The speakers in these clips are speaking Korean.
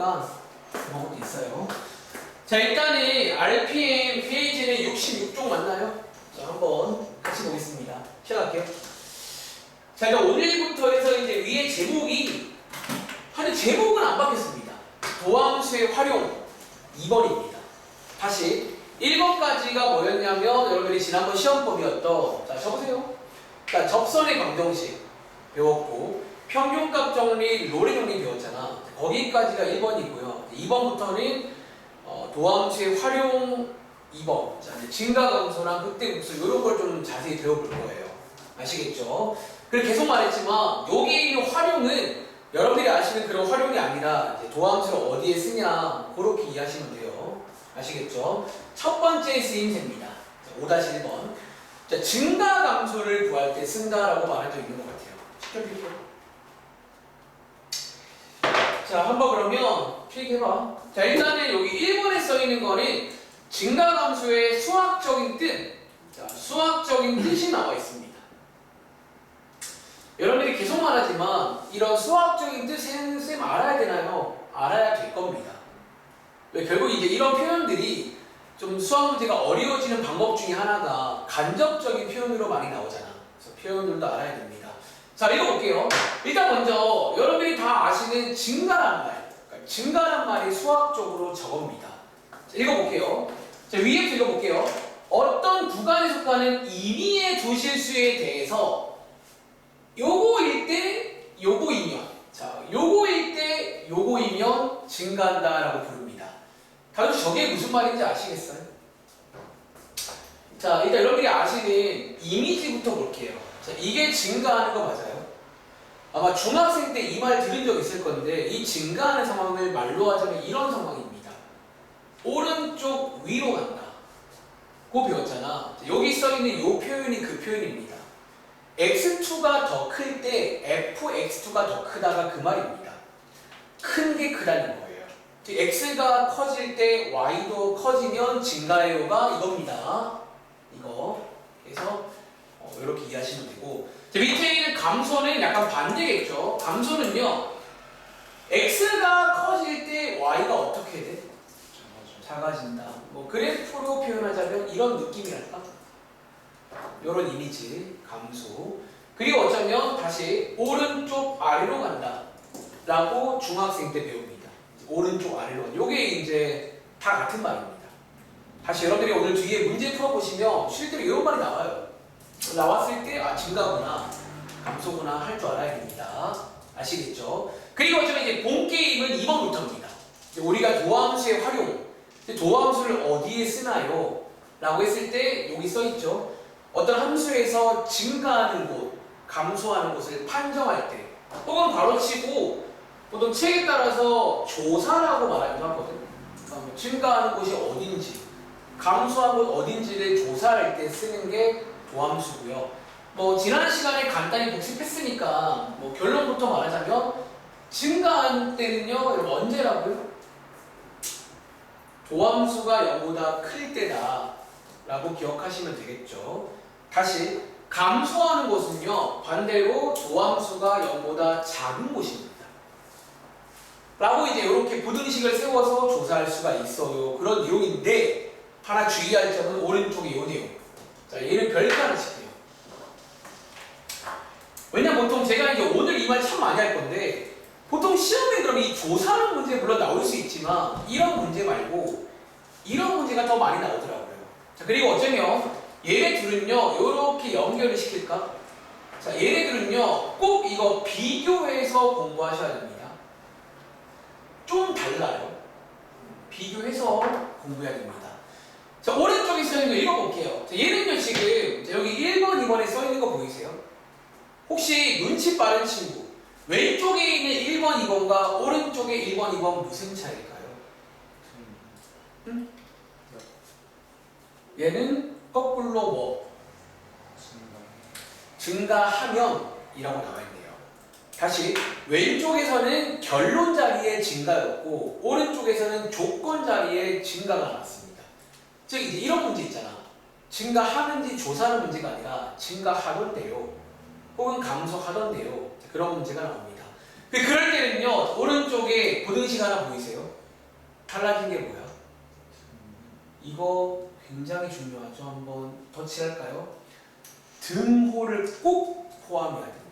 하니까 그런 것도 있어요. 자, 일단은 RPM 페이지는 66쪽 맞나요? 자, 한번 같이 보겠습니다. 시작할게요. 자, 일단 오늘부터 해서 이제 위에 제목이, 제목은 안 바뀌었습니다. 도함수의 활용 2번입니다. 다시 1번까지가 뭐였냐면 여러분들이 지난번 시험법이었던, 자, 적으세요. 자, 접선의 방정식 배웠고 평균값 정리, 로레 정리 배웠잖아. 거기까지가 1번이고요. 2번부터는 도함수의 활용 2번. 자, 이제 증가함수랑 극대국수 이런 걸 좀 자세히 배워볼 거예요. 아시겠죠? 그리고 계속 말했지만 여기에 있는 활용은 여러분들이 아시는 그런 활용이 아니라 이제 도함수를 어디에 쓰냐 그렇게 이해하시면 돼요. 아시겠죠? 첫 번째 쓰임새입니다. 5-1번. 자, 증가함수를 구할 때 쓴다라고 말할 수 있는 것 같아요. 시켜드릴게요. 자, 한번 그러면 필기해봐. 자, 일단은 여기 1번에 써있는 거는 증가함수의 수학적인 뜻. 자, 수학적인 뜻이 나와 있습니다. 여러분들이 계속 말하지만 이런 수학적인 뜻은 쌤 알아야 되나요? 알아야 될 겁니다. 왜? 결국 이제 이런 표현들이 좀 수학 문제가 어려워지는 방법 중에 하나가 간접적인 표현으로 많이 나오잖아. 그래서 표현들도 알아야 됩니다. 자, 읽어볼게요. 일단 먼저 여러분들이 다 아시는 증가란 말. 그러니까 증가란 말이 수학적으로 저겁니다. 자, 읽어볼게요. 자, 위에부터 읽어볼게요. 어떤 구간에 속하는 임의의 조실수에 대해서 요거일 때 요거이면, 자, 요거일 때 요거이면 증가한다라고 부릅니다. 다들 저게 무슨 말인지 아시겠어요? 자, 일단 여러분들이 아시는 이미지부터 볼게요. 자, 이게 증가하는 거 맞아요? 아마 중학생 때 이 말 들은 적 있을 건데 이 증가하는 상황을 말로 하자면 이런 상황입니다. 오른쪽 위로 간다. 그거 배웠잖아. 자, 여기 써있는 이 표현이 그 표현입니다. x2가 더 클 때 fx2가 더 크다가 그 말입니다. 큰 게 크다는 거예요. x가 커질 때 y도 커지면 증가해요가 이겁니다. 이거. 그래서 이렇게 이해하시면 되고, 밑에 있는 감소는 약간 반대겠죠. 감소는요, x가 커질 때 y가 어떻게 돼? 작아진다. 뭐 그래프로 표현하자면 이런 느낌이랄까? 이런 이미지, 감소. 그리고 어쩌면 다시 오른쪽 아래로 간다 라고 중학생 때 배웁니다. 오른쪽 아래로. 요게 이제 다 같은 말입니다. 다시 여러분들이 오늘 뒤에 문제 풀어보시면 실제로 이런 말이 나와요. 나왔을 때 증가구나, 감소구나 할 줄 알아야 됩니다. 아시겠죠? 그리고 어쩌면 이제 본 게임은 2번부터입니다. 우리가 도함수의 활용, 도함수를 어디에 쓰나요? 라고 했을 때 여기 써있죠. 어떤 함수에서 증가하는 곳, 감소하는 곳을 판정할 때, 혹은 바로치고 보통 책에 따라서 조사라고 말하기도 하거든. 그러니까 증가하는 곳이 어딘지, 감소한 곳 어딘지를 조사할 때 쓰는 게 도함수고요. 뭐 지난 시간에 간단히 복습했으니까 뭐 결론부터 말하자면 증가한 때는요, 여러분 언제라고요? 도함수가 0보다 클 때다 라고 기억하시면 되겠죠. 다시 감소하는 곳은요, 반대로 도함수가 0보다 작은 곳입니다. 라고 이제 이렇게 부등식을 세워서 조사할 수가 있어요. 그런 내용인데 하나 주의할 점은 오른쪽에 이 내용. 자, 얘는 별표 하나씩 해요. 왜냐면 보통 제가 이제 오늘 이 말 참 많이 할 건데, 보통 시험에 그럼 이 조사하는 문제 물론 나올 수 있지만 이런 문제 말고 이런 문제가 더 많이 나오더라고요. 자, 그리고 어쩌면 얘네들은요, 이렇게 연결을 시킬까? 자, 얘네들은요, 꼭 이거 비교해서 공부하셔야 됩니다. 좀 달라요. 비교해서 공부해야 됩니다. 자, 오른쪽에 써있는 거 읽어볼게요. 자, 얘는요, 지금 여기 1번, 2번에 써있는 거 보이세요? 혹시 눈치 빠른 친구, 왼쪽에 있는 1번, 2번과 오른쪽에 1번, 2번 무슨 차이일까요? 얘는 거꾸로 뭐? 증가하면 이라고 나와있네요. 다시 왼쪽에서는 결론 자리에 증가였고 오른쪽에서는 조건 자리에 증가가 나왔습니다. 즉 이제 이런 문제 있잖아. 증가하는지 조사하는 문제가 아니라 증가하던데요, 혹은 감소하던데요, 그런 문제가 나옵니다. 그럴 때는요, 오른쪽에 고등식 하나 보이세요? 달라진 게 뭐야? 이거 굉장히 중요하죠. 한번 터치할까요? 등호를 꼭 포함해야 됩니다.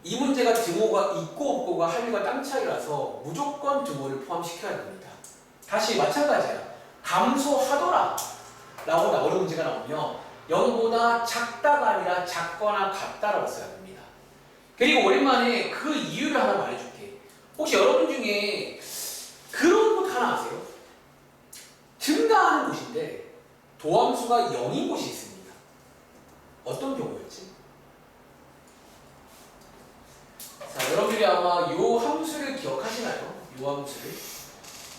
이 문제가 등호가 있고 없고가 하늘과 땅 차이라서 무조건 등호를 포함시켜야 됩니다. 다시 마찬가지야. 감소하더라 라고 나오는 문제가 나오면 0보다 작다가 아니라 작거나 같다라고 써야 됩니다. 그리고 오랜만에 그 이유를 하나 말해줄게. 혹시 여러분 중에 그런 곳 하나 아세요? 증가하는 곳인데 도함수가 0인 곳이 있습니다. 어떤 경우였지? 자, 여러분들이 아마 요 함수를 기억하시나요? 요 함수를.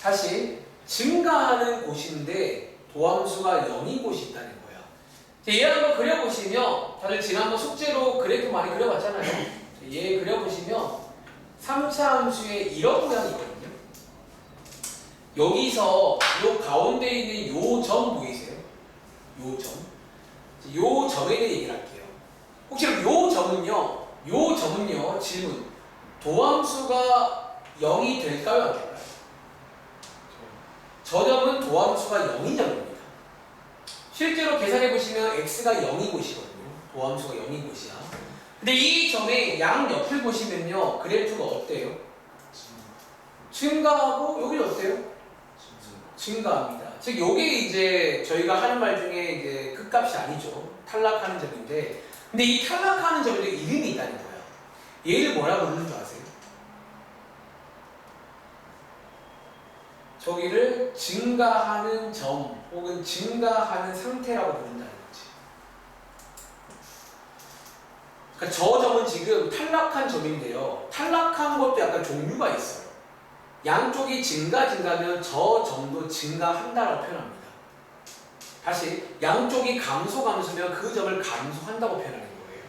다시 증가하는 곳인데 도함수가 0인 곳이 있다는 거예요. 얘 한번 그려보시면 다들 지난번 숙제로 그래프 많이 그려봤잖아요. 얘 그려보시면 3차 함수의 이런 모양이거든요. 여기서 요 가운데 있는 요 점 보이세요? 요 점. 요 점에 대해 얘기를 할게요. 혹시 요 점은요, 질문. 도함수가 0이 될까요? 안 될까요? 저 점은 도함수가 0인 점입니다. 실제로 계산해보시면 x가 0인 곳이거든요. 도함수가 0인 곳이야. 근데 이 점의 양 옆을 보시면요, 그래프가 어때요? 증가하고, 여기 어때요? 증가합니다. 즉, 요게 이제 저희가 하는 말 중에 이제 끝값이 아니죠. 탈락하는 점인데, 근데 이 탈락하는 점에도 이름이 있다는 거예요. 얘를 뭐라고 부르는 줄 아세요? 저기를 증가하는 점 혹은 증가하는 상태라고 부른다는 거지. 그러니까 저 점은 지금 탈락한 점인데요. 탈락한 것도 약간 종류가 있어요. 양쪽이 증가면 저 점도 증가한다라고 표현합니다. 다시 양쪽이 감소면 그 점을 감소한다고 표현하는 거예요.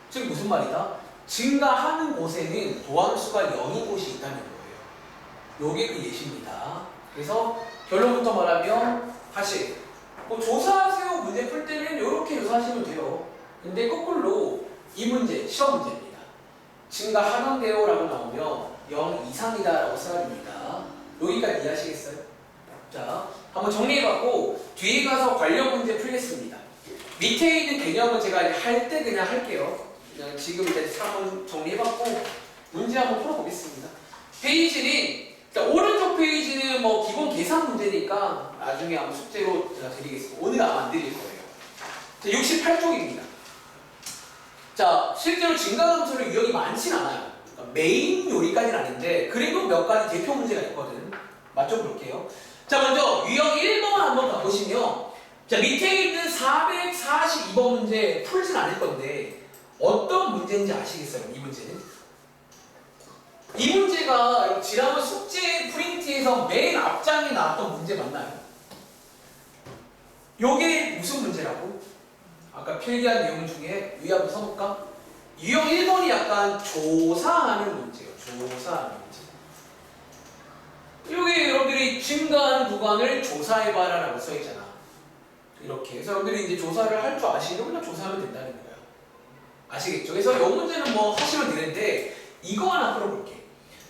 즉 무슨 말이다? 증가하는 곳에는 도함수가 0인 곳이 있다는 거예요. 요게 그 예시입니다. 그래서 결론부터 말하면 다시 뭐 조사하세요 문제 풀 때는 이렇게 조사하시면 돼요. 근데 거꾸로 이 문제 시험 문제입니다. 증가하던데요 라고 나오면 0 이상이다 라고 써야 됩니다. 여기까지 이해하시겠어요? 자, 한번 정리해봤고 뒤에 가서 관련 문제 풀겠습니다. 밑에 있는 개념은 제가 할 때 그냥 할게요. 그냥 지금 이제 한번 정리해봤고 문제 한번 풀어보겠습니다. 페이지는 오른쪽 페이지는 뭐 기본 계산 문제니까 나중에 아마 숙제로 제가 드리겠습니다. 오늘 아마 안 드릴 거예요. 자, 68쪽입니다. 자, 실제로 증가함수를 유형이 많진 않아요. 그러니까 메인 요리까지는 아닌데 그래도 몇 가지 대표 문제가 있거든. 맛 좀 볼게요. 자, 먼저 유형 1번 한번 가보시면 자, 밑에 있는 442번 문제 풀진 않을 건데 어떤 문제인지 아시겠어요? 이 문제는? 이 문제가 지난번 숙제 프린트에서 맨 앞장에 나왔던 문제 맞나요? 요게 무슨 문제라고? 아까 필기한 내용 중에 위에 한번 써볼까? 유형 1번이 약간 조사하는 문제예요. 조사하는 문제. 요게 여러분들이 증가하는 구간을 조사해봐라 라고 써있잖아. 이렇게 해서 여러분들이 이제 조사를 할 줄 아시면 그냥 조사하면 된다는 거예요. 아시겠죠? 그래서 요 문제는 뭐 하시면 되는데 이거 하나 풀어볼게.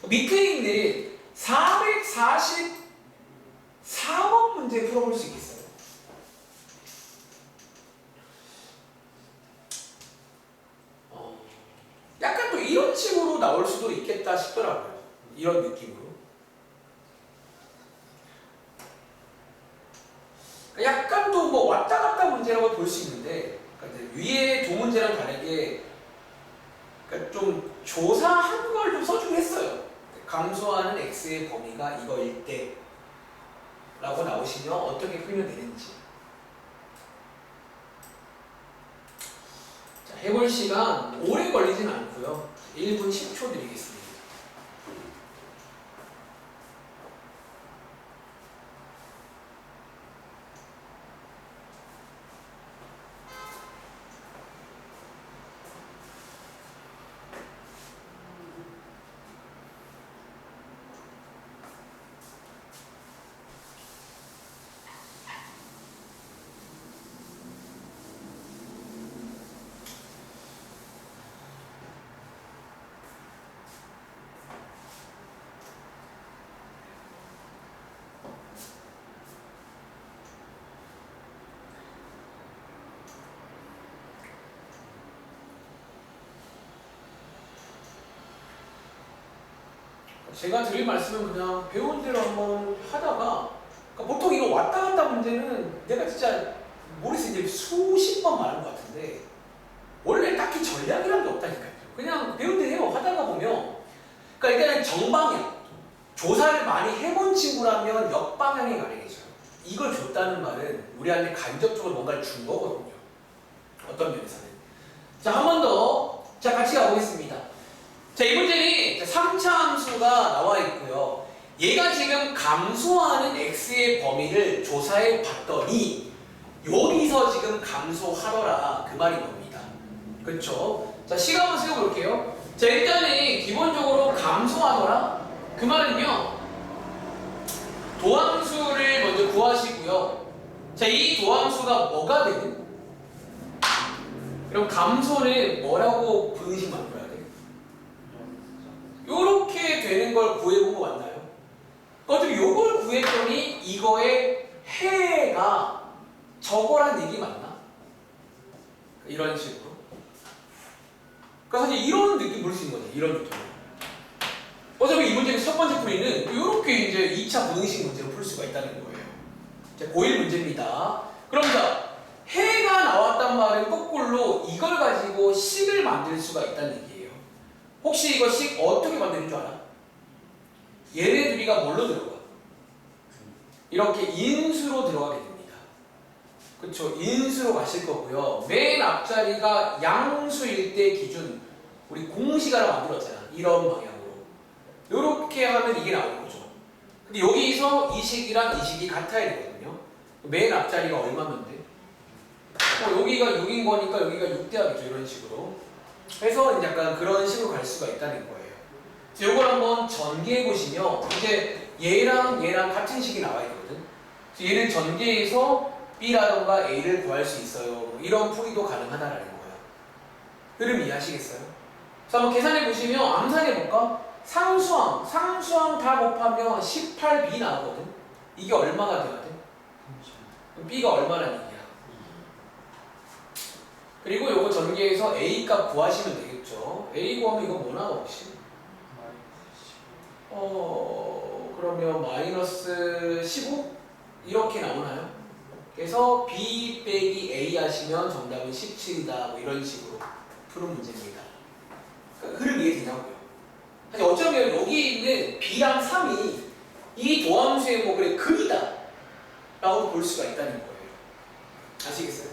밑에 있는 444번 문제 풀어볼 수 있겠어요? 약간 또 이런 식으로 나올 수도 있겠다 싶더라고요. 이런 느낌으로. 약간 또 뭐 왔다 갔다 문제라고 볼 수 있는데 그러니까 위에 두 문제랑 다르게 그러니까 좀 조사한 걸 좀 써주긴 했어요. 감소하는 x의 범위가 이거일 때 라고 나오시면 어떻게 풀면 되는지. 자, 해볼 시간 오래 걸리진 않고요. 1분 10초 드리겠습니다. 제가 드릴 말씀은 그냥 배운 대로 한번 하다가 그러니까 보통 이거 왔다 갔다 문제는 내가 진짜 모르겠어요. 이제 수십 번 말한 것 같은데 원래 딱히 전략이란 게 없다니까요. 그냥 배운 대로 해요. 하다가 보면 그러니까 일단은 정방향 조사를 많이 해본 친구라면 역방향이 가능해져요. 이걸 줬다는 말은 우리한테 간접적으로 뭔가를 준 거거든요. 어떤 면에서는. 자, 한 번 더. 자, 같이 가보겠습니다. 자, 이 문제는 3차 함수가 나와 있고요. 얘가 지금 감소하는 x의 범위를 조사해 봤더니 여기서 지금 감소하더라. 그 말인 겁니다. 그렇죠? 자, 식 한번 세워볼게요. 자, 일단은 기본적으로 감소하더라. 그 말은요. 도함수를 먼저 구하시고요. 자, 이 도함수가 뭐가 되는? 그럼 감소는 뭐라고 부등식 만들어야 돼요? 요렇게 되는 걸 구해본 거 맞나요? 어차피 요걸 구했더니 이거의 해가 저거란 얘기 맞나? 이런 식으로. 그러니까 사실 이런 느낌 볼 수 있는 거죠. 이런 느낌. 어차피 이 문제는 첫 번째 풀이는 이렇게 이제 2차 부등식 문제로 풀 수가 있다는 거예요. 자, 고1 문제입니다. 그럼 자, 해가 나왔단 말은 거꾸로 이걸 가지고 식을 만들 수가 있다는 얘기예요. 혹시 이거 식 어떻게 만드는 줄 알아? 얘네 둘이가 뭘로 들어가? 이렇게 인수로 들어가게 됩니다. 그쵸? 인수로 가실 거고요. 맨 앞자리가 양수일 때 기준 우리 공식으로 만들었잖아. 이런 방향으로. 이렇게 하면 이게 나오는 거죠. 근데 여기서 이 식이랑 이 식이 같아야 되거든요. 맨 앞자리가 얼마면 돼? 여기가 6인 거니까 여기가 6대하겠죠. 이런 식으로. 해서 약간 그런 식으로 갈 수가 있다는 거예요. 이걸 한번 전개해 보시면 이제 얘랑 얘랑 같은 식이 나와야 되거든. 얘는 전개해서 B라던가 A를 구할 수 있어요. 이런 풀이도 가능하다라는 거예요. 흐름 이해하시겠어요? 자, 한번 계산해 보시면 암산해 볼까? 상수항 다 곱하면 18B 나오거든. 이게 얼마가 돼야 돼? 그럼 B가 얼마라는 얘기야? 그리고 요거 전개해서 A 값 구하시면 되겠죠. A 구하면 이거 뭐 나와 혹시? 그러면 마이너스 15? 이렇게 나오나요? 그래서 B 빼기 A 하시면 정답은 17이다. 뭐 이런 식으로 푸는 문제입니다. 그러니까 흐름 이해되냐고요. 사실 어쩌면 여기 있는 B랑 3이 이 도함수의 뭐 그래 글이다 라고도 볼 수가 있다는 거예요. 아시겠어요?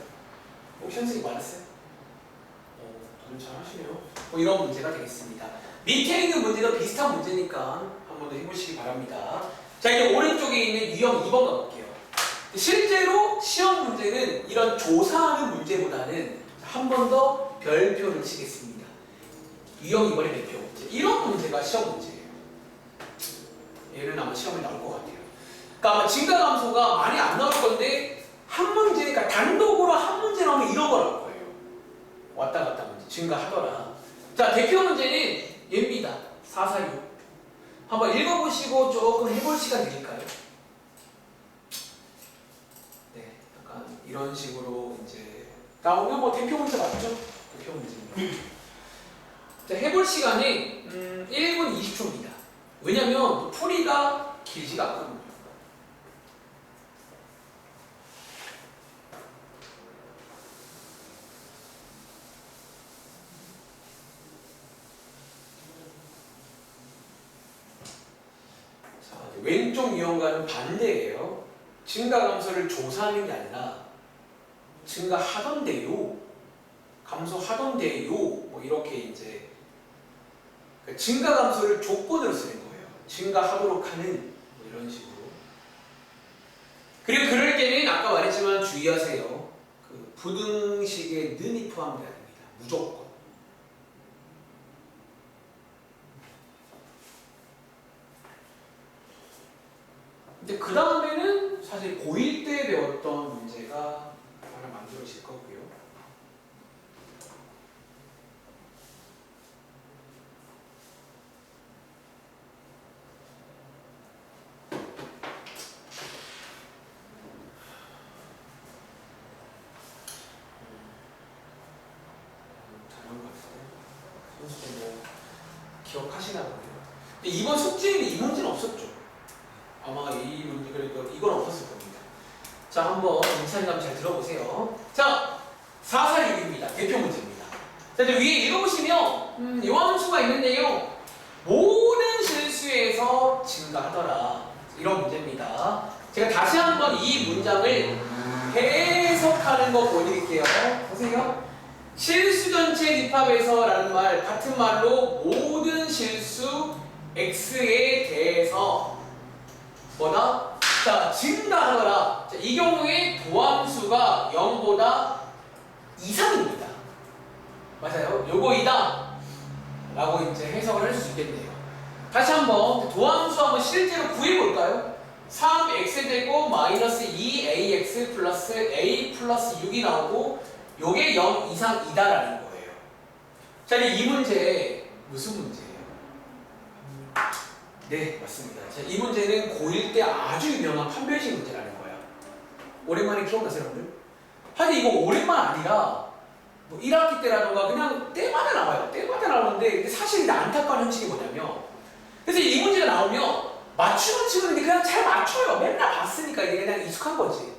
혹시 선생님 많았어요? 너무 잘하시네요. 뭐 이런 문제가 되겠습니다. 밑에 있는 문제도 비슷한 문제니까 한 번 더 해보시기 바랍니다. 자, 이제 오른쪽에 있는 유형 2번 가볼게요. 실제로 시험 문제는 이런 조사하는 문제보다는 한 번 더 별표를 치겠습니다. 유형 2번의 별표 문제. 이런 문제가 시험 문제예요. 얘는 아마 시험에 나올 것 같아요. 그러니까 아마 증가감소가 많이 안 나올 건데 한 문제니까 단독으로 한 문제 나오면 이런 거 나올 거예요. 왔다 갔다 문제. 증가하더라. 자, 대표 문제는 얘입니다. 446. 한번 읽어보시고 조금 해볼 시간 드릴까요? 네, 약간 이런 식으로 이제 나오면 뭐 대표 문제 맞죠? 대표 문제입니다. 자, 해볼 시간이 1분 20초입니다. 왜냐면 풀이가 길지가 않거든요. 자, 왼쪽 유형과는 반대예요. 증가감소를 조사하는 게 아니라 증가하던데요, 감소하던데요, 뭐 이렇게 이제 증가감소를 조건으로 쓰는 거예요. 증가하도록 하는 뭐 이런 식으로. 그리고 그럴 때는 아까 말했지만 주의하세요. 그 부등식에 는이 포함돼야 됩니다. 무조건. 근데 그 다음에는 사실 고1 때 배웠던 문제가 하나 만들어질 거고요. 잘한 것 같아요. 선수들 뭐 기억하시나 보네요. 근데 이번 숙제에는 이 문제는 없었죠. 아마 이 문제 그래도 이건 없었을 겁니다. 자, 한번 인찬이 한번 잘 들어보세요. 자, 446입니다. 대표 문제입니다. 자, 이제 위에 읽어보시면 요함수가 있는데요. 모든 실수에서 증가하더라. 이런 문제입니다. 제가 다시 한번 이 문장을 해석하는 거 보여드릴게요. 보세요. 실수 전체 집합에서 라는 말, 같은 말로 모든 실수 x에 대해서 뭐다? 자, 증가하더라. 자, 이 경우에 도함수가 0보다 이상입니다. 맞아요. 요거이다 라고 이제 해석을 할 수 있겠네요. 다시 한번 도함수 한번 실제로 구해볼까요? 3x제곱 마이너스 2ax 플러스 a 플러스 6이 나오고 요게 0 이상이다라는 거예요. 자, 이 문제 무슨 문제예요? 네, 맞습니다. 자, 이 문제는 고1 때 아주 유명한 판별식 문제라는 거야. 오랜만에 기억나세요, 여러분들? 하여튼 이거 오랜만 아니라 뭐 1학기 때라던가 그냥 때마다 나와요. 때마다 나오는데 사실 안타까운 현실이 뭐냐면, 그래서 이 문제가 나오면 맞추는 친구들이 그냥 잘 맞춰요. 맨날 봤으니까 이게 그냥 익숙한 거지.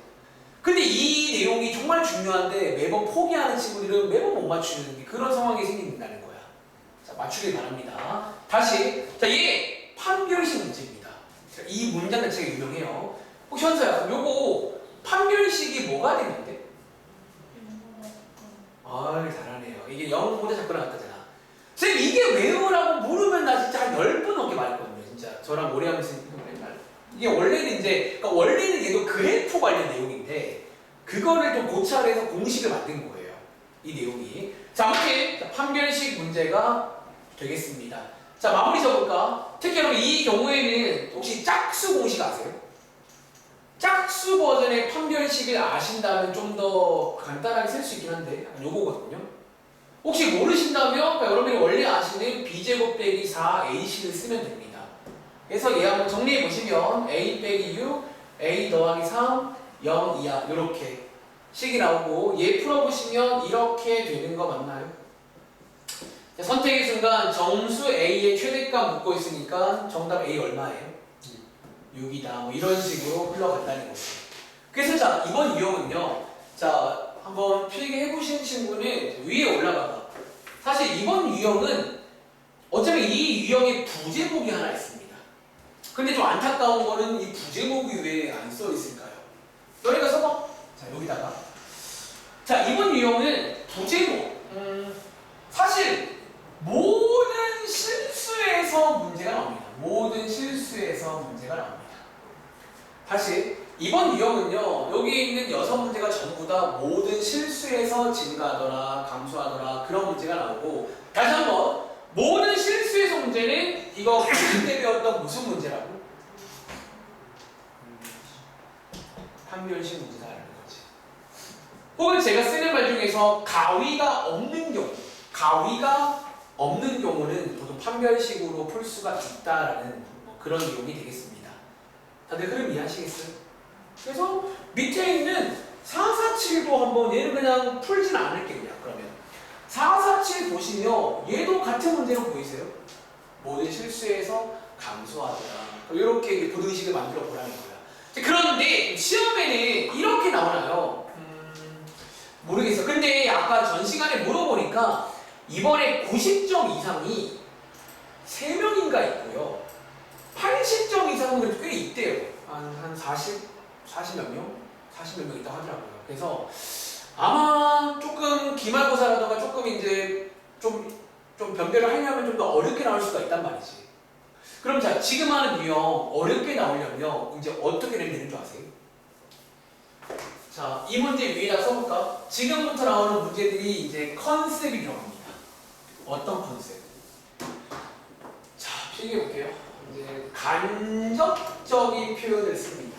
근데 이 내용이 정말 중요한데 매번 포기하는 친구들은 매번 못 맞추는 그런 상황이 생긴다는 거야. 자, 맞추길 바랍니다. 다시. 자, 얘 판별식 문제입니다. 자, 이 문장 자체가 유명해요. 혹시 현서야, 요거 판별식이 뭐가 되는데? 아, 잘하네요. 이게 0보다 자꾸 나왔다잖아. 선생님, 이게 외우라고 물으면 나 진짜 한 10번 넘게 말했거든요. 진짜 저랑 오래 하면서 맨날. 이게 원래는 이제, 그러니까 원래는 얘도 그래프 관련 내용인데 그거를 좀 고찰을 해서 공식을 만든 거예요. 이 내용이. 자, 아무튼 판별식 문제가 되겠습니다. 자, 마무리 적을까? 특히 여러분 이 경우에는 혹시 짝수 공식 아세요? 짝수 버전의 판별식을 아신다면 좀 더 간단하게 쓸 수 있긴 한데 요거거든요. 혹시 모르신다면 그러니까 여러분이 원래 아시는 b제곱 빼기 4ac를 쓰면 됩니다. 그래서 얘 한번 정리해 보시면 a 빼기 6, a 더하기 3, 0 이하 이렇게 식이 나오고 얘 풀어보시면 이렇게 되는 거 맞나요? 자, 선택의 순간 정수 a의 최대값 묻고 있으니까 정답 a 얼마예요? 6이다. 뭐 이런 식으로 흘러간다는 거죠. 그래서 자, 이번 유형은요. 자, 한번 필기해 보신 친구는 위에 올라가봐. 사실 이번 유형은 어차피 이 유형에 부제목이 하나 있습니다. 근데 좀 안타까운 거는 이 부제목이 왜 안 써 있을까요? 너네가 써봐. 자, 여기다가. 자, 이번 유형은 부제목. 사실 모든 실수에서 문제가 나옵니다. 모든 실수에서 문제가 나옵니다. 다시 이번 유형은요. 여기에 있는 6문제가 전부 다 모든 실수에서 증가하더라 감소하더라 그런 문제가 나오고, 다시 한번 모든 실수에서 문제는 이거 고1 때 배웠던 무슨 문제라고? 판별식 문제다라는 거지. 혹은 제가 쓰는 말 중에서 가위가 없는 경우는 보통 판별식으로 풀 수가 있다라는 그런 내용이 되겠습니다. 다들 흐름 이해하시겠어요? 그래서 밑에 있는 447도 한번 얘는 그냥 풀진 않을게요. 그냥 그러면 447 보시면 얘도 같은 문제로 보이세요? 모든 실수에서 감소하더라. 이렇게 부등식을 만들어 보라는 거야. 그런데 시험에는 이렇게 나오나요? 모르겠어. 근데 아까 전 시간에 물어보니까 이번에 90점 이상이 3명인가 있고요. 80점 이상은 꽤 있대요. 한 40 몇 명? 40 몇 명 있다고 하더라고요. 그래서 아마 조금 기말고사라던가 조금 이제 좀 변별을 하려면 좀 더 어렵게 나올 수가 있단 말이지. 그럼 자, 지금 하는 유형 어렵게 나오려면 이제 어떻게 되는 줄 아세요? 자, 이 문제 위에다 써볼까? 지금부터 나오는 문제들이 이제 컨셉이 들어갑니다. 어떤 컨셉? 자, 필기해볼게요. 이제 간접적인 표현을 씁니다.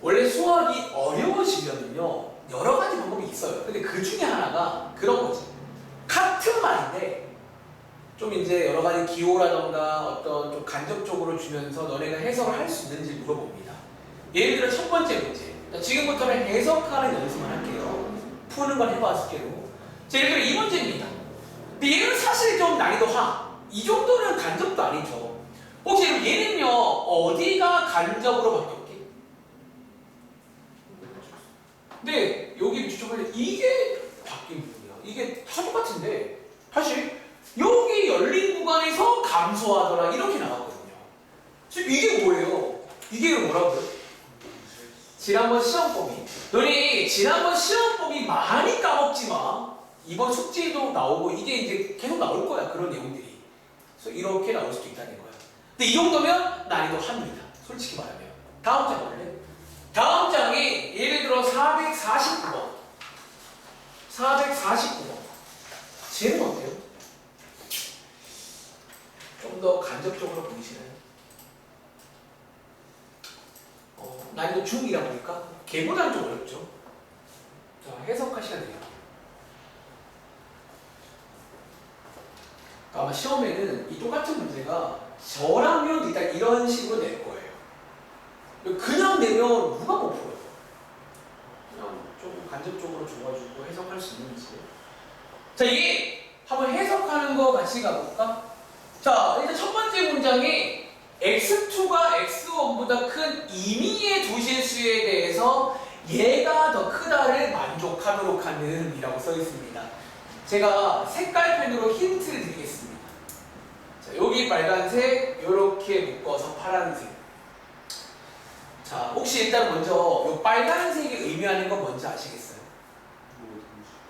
원래 수학이 어려워지려면요 여러 가지 방법이 있어요. 근데 그 중에 하나가 그런 거지. 같은 말인데 좀 이제 여러 가지 기호라던가 어떤 좀 간접적으로 주면서 너네가 해석을 할 수 있는지 물어봅니다. 예를 들어 첫 번째 문제. 지금부터는 해석하는 연습을 할게요. 푸는 건 해봐 숙제로. 자, 예를 들어 이 문제입니다. 근데 얘는 사실 좀 난이도 하. 이 정도는 간접도 아니죠. 혹시 얘는요 어디가 간접으로 바뀌었게? 근데 여기 주축을 이게 바뀐 부분이야. 이게 다 똑같은데 사실 여기 열린 구간에서 감소하더라 이렇게 나왔거든요. 지금 이게 뭐예요? 이게 뭐라고요? 지난번 시험범위. 너네 지난번 시험범위 많이 까먹지 마. 이번 숙제에도 나오고 이게 이제 계속 나올 거야. 그런 내용들이. 그래서 이렇게 나올 수도 있다는 거야. 근데 이 정도면 난이도 합니다. 솔직히 말하면. 다음 장 볼래? 다음 장이 예를 들어 449번. 449번. 쟤는 어때요? 좀 더 간접적으로 보이시나요? 난이도 중이라 보니까 걔보다는 좀 어렵죠. 자, 해석하셔야 돼요. 아마 시험에는 이 똑같은 문제가 저라면 일단 이런 식으로 낼 거예요. 그냥 내면 누가 못 풀어요? 그냥 좀 간접적으로 줘가지고 해석할 수 있는 문제. 자, 이게 한번 해석하는 거 같이 가볼까? 자, 일단 첫 번째 문장에 x2가 x1보다 큰 임의의 도실수에 대해서 얘가 더 크다를 만족하도록 하는 이라고 써 있습니다. 제가 색깔펜으로 힌트를 드리겠습니다. 자, 여기 빨간색, 이렇게 묶어서 파란색. 자, 혹시 일단 먼저 이 빨간색이 의미하는 거 뭔지 아시겠어요?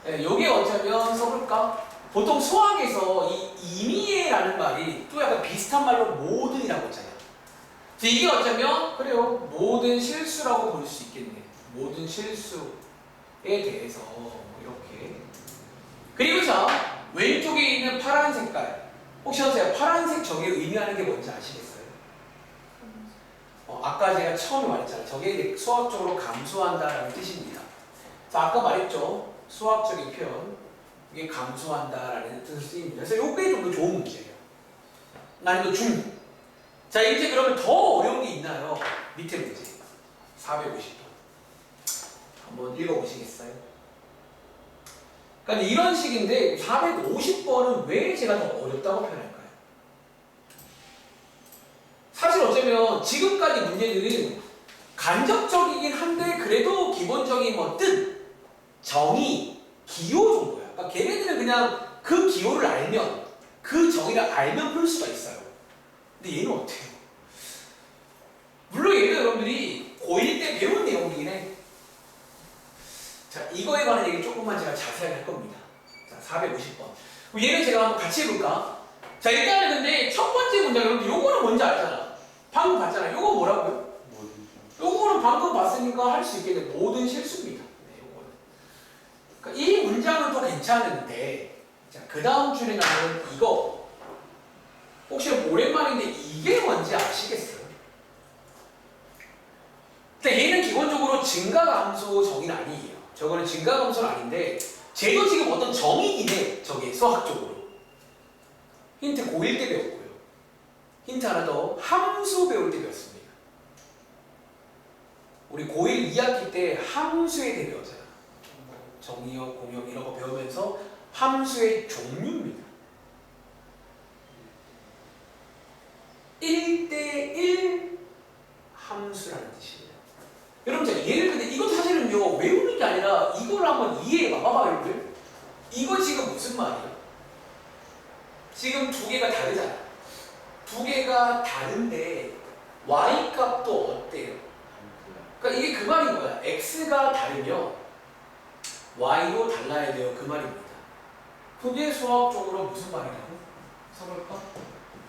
네, 여기 어쩌면 써볼까? 보통 수학에서 이 임의라는 말이 또 약간 비슷한 말로 모든이라고 했잖아요. 이게 어쩌면 그래요. 모든 실수라고 볼 수 있겠네. 모든 실수에 대해서 이렇게. 그리고 자 왼쪽에 있는 파란 색깔 혹시 아세요? 파란색 저게 의미하는 게 뭔지 아시겠어요? 아까 제가 처음에 말했잖아요. 저게 이제 수학적으로 감소한다라는 뜻입니다. 자, 아까 말했죠. 수학적인 표현 이게 감소한다라는 뜻을 쓰입니다. 그래서 이게 좀 더 좋은 문제예요. 난이도 중. 자, 이제 그러면 더 어려운 게 있나요? 밑에 문제 450번 한번 읽어보시겠어요? 그러니까 이런 식인데 450번은 왜 제가 더 어렵다고 표현할까요? 사실 어쩌면 지금까지 문제들은 간접적이긴 한데 그래도 기본적인 뭐 뜻, 정의, 기호 정도야. 그러니까 걔네들은 그냥 그 기호를 알면 그 정의를 알면 풀 수가 있어요. 근데 얘는 어때요? 물론 얘는 여러분들이 고1 때 배운 내용이긴 해. 자, 이거에 관한 얘기 조금만 제가 자세하게 할 겁니다. 자, 450번. 얘는 제가 한번 같이 해볼까? 자, 일단은 근데 첫 번째 문장, 여러분들 요거는 뭔지 알잖아. 방금 봤잖아. 요거 뭐라고요? 요거는 방금 봤으니까 할 수 있겠네. 모든 실수입니다. 네, 요거는. 그러니까 이 문장은 또 괜찮은데, 자, 그 다음 줄에 나오는 이거. 혹시 오랜만인데 이게 뭔지 아시겠어요? 근데 얘는 기본적으로 증가감소 정의는 아니에요. 저거는 증가감소는 아닌데 쟤도 지금 어떤 정의긴 해. 저게 수학적으로. 힌트 고1 때 배웠고요. 힌트 하나 더 함수 배울 때 배웠습니다. 우리 고1 2학기 때 함수에 대해 배웠잖아. 정의역, 공역 이런 거 배우면서 함수의 종류입니다. 1대1 함수라는 뜻이에요. 여러분, 얘를 근데 이것도 사실은요, 외우는 게 아니라 이걸 한번 이해해봐. 봐봐, 여러분들. 이거 지금 무슨 말이야? 지금 두 개가 다르잖아. 두 개가 다른데 y 값도 어때요? 그러니까 이게 그 말인 거야. x가 다르면 y도 달라야 돼요. 그 말입니다. 그게 수학적으로 무슨 말이라고? 써볼까?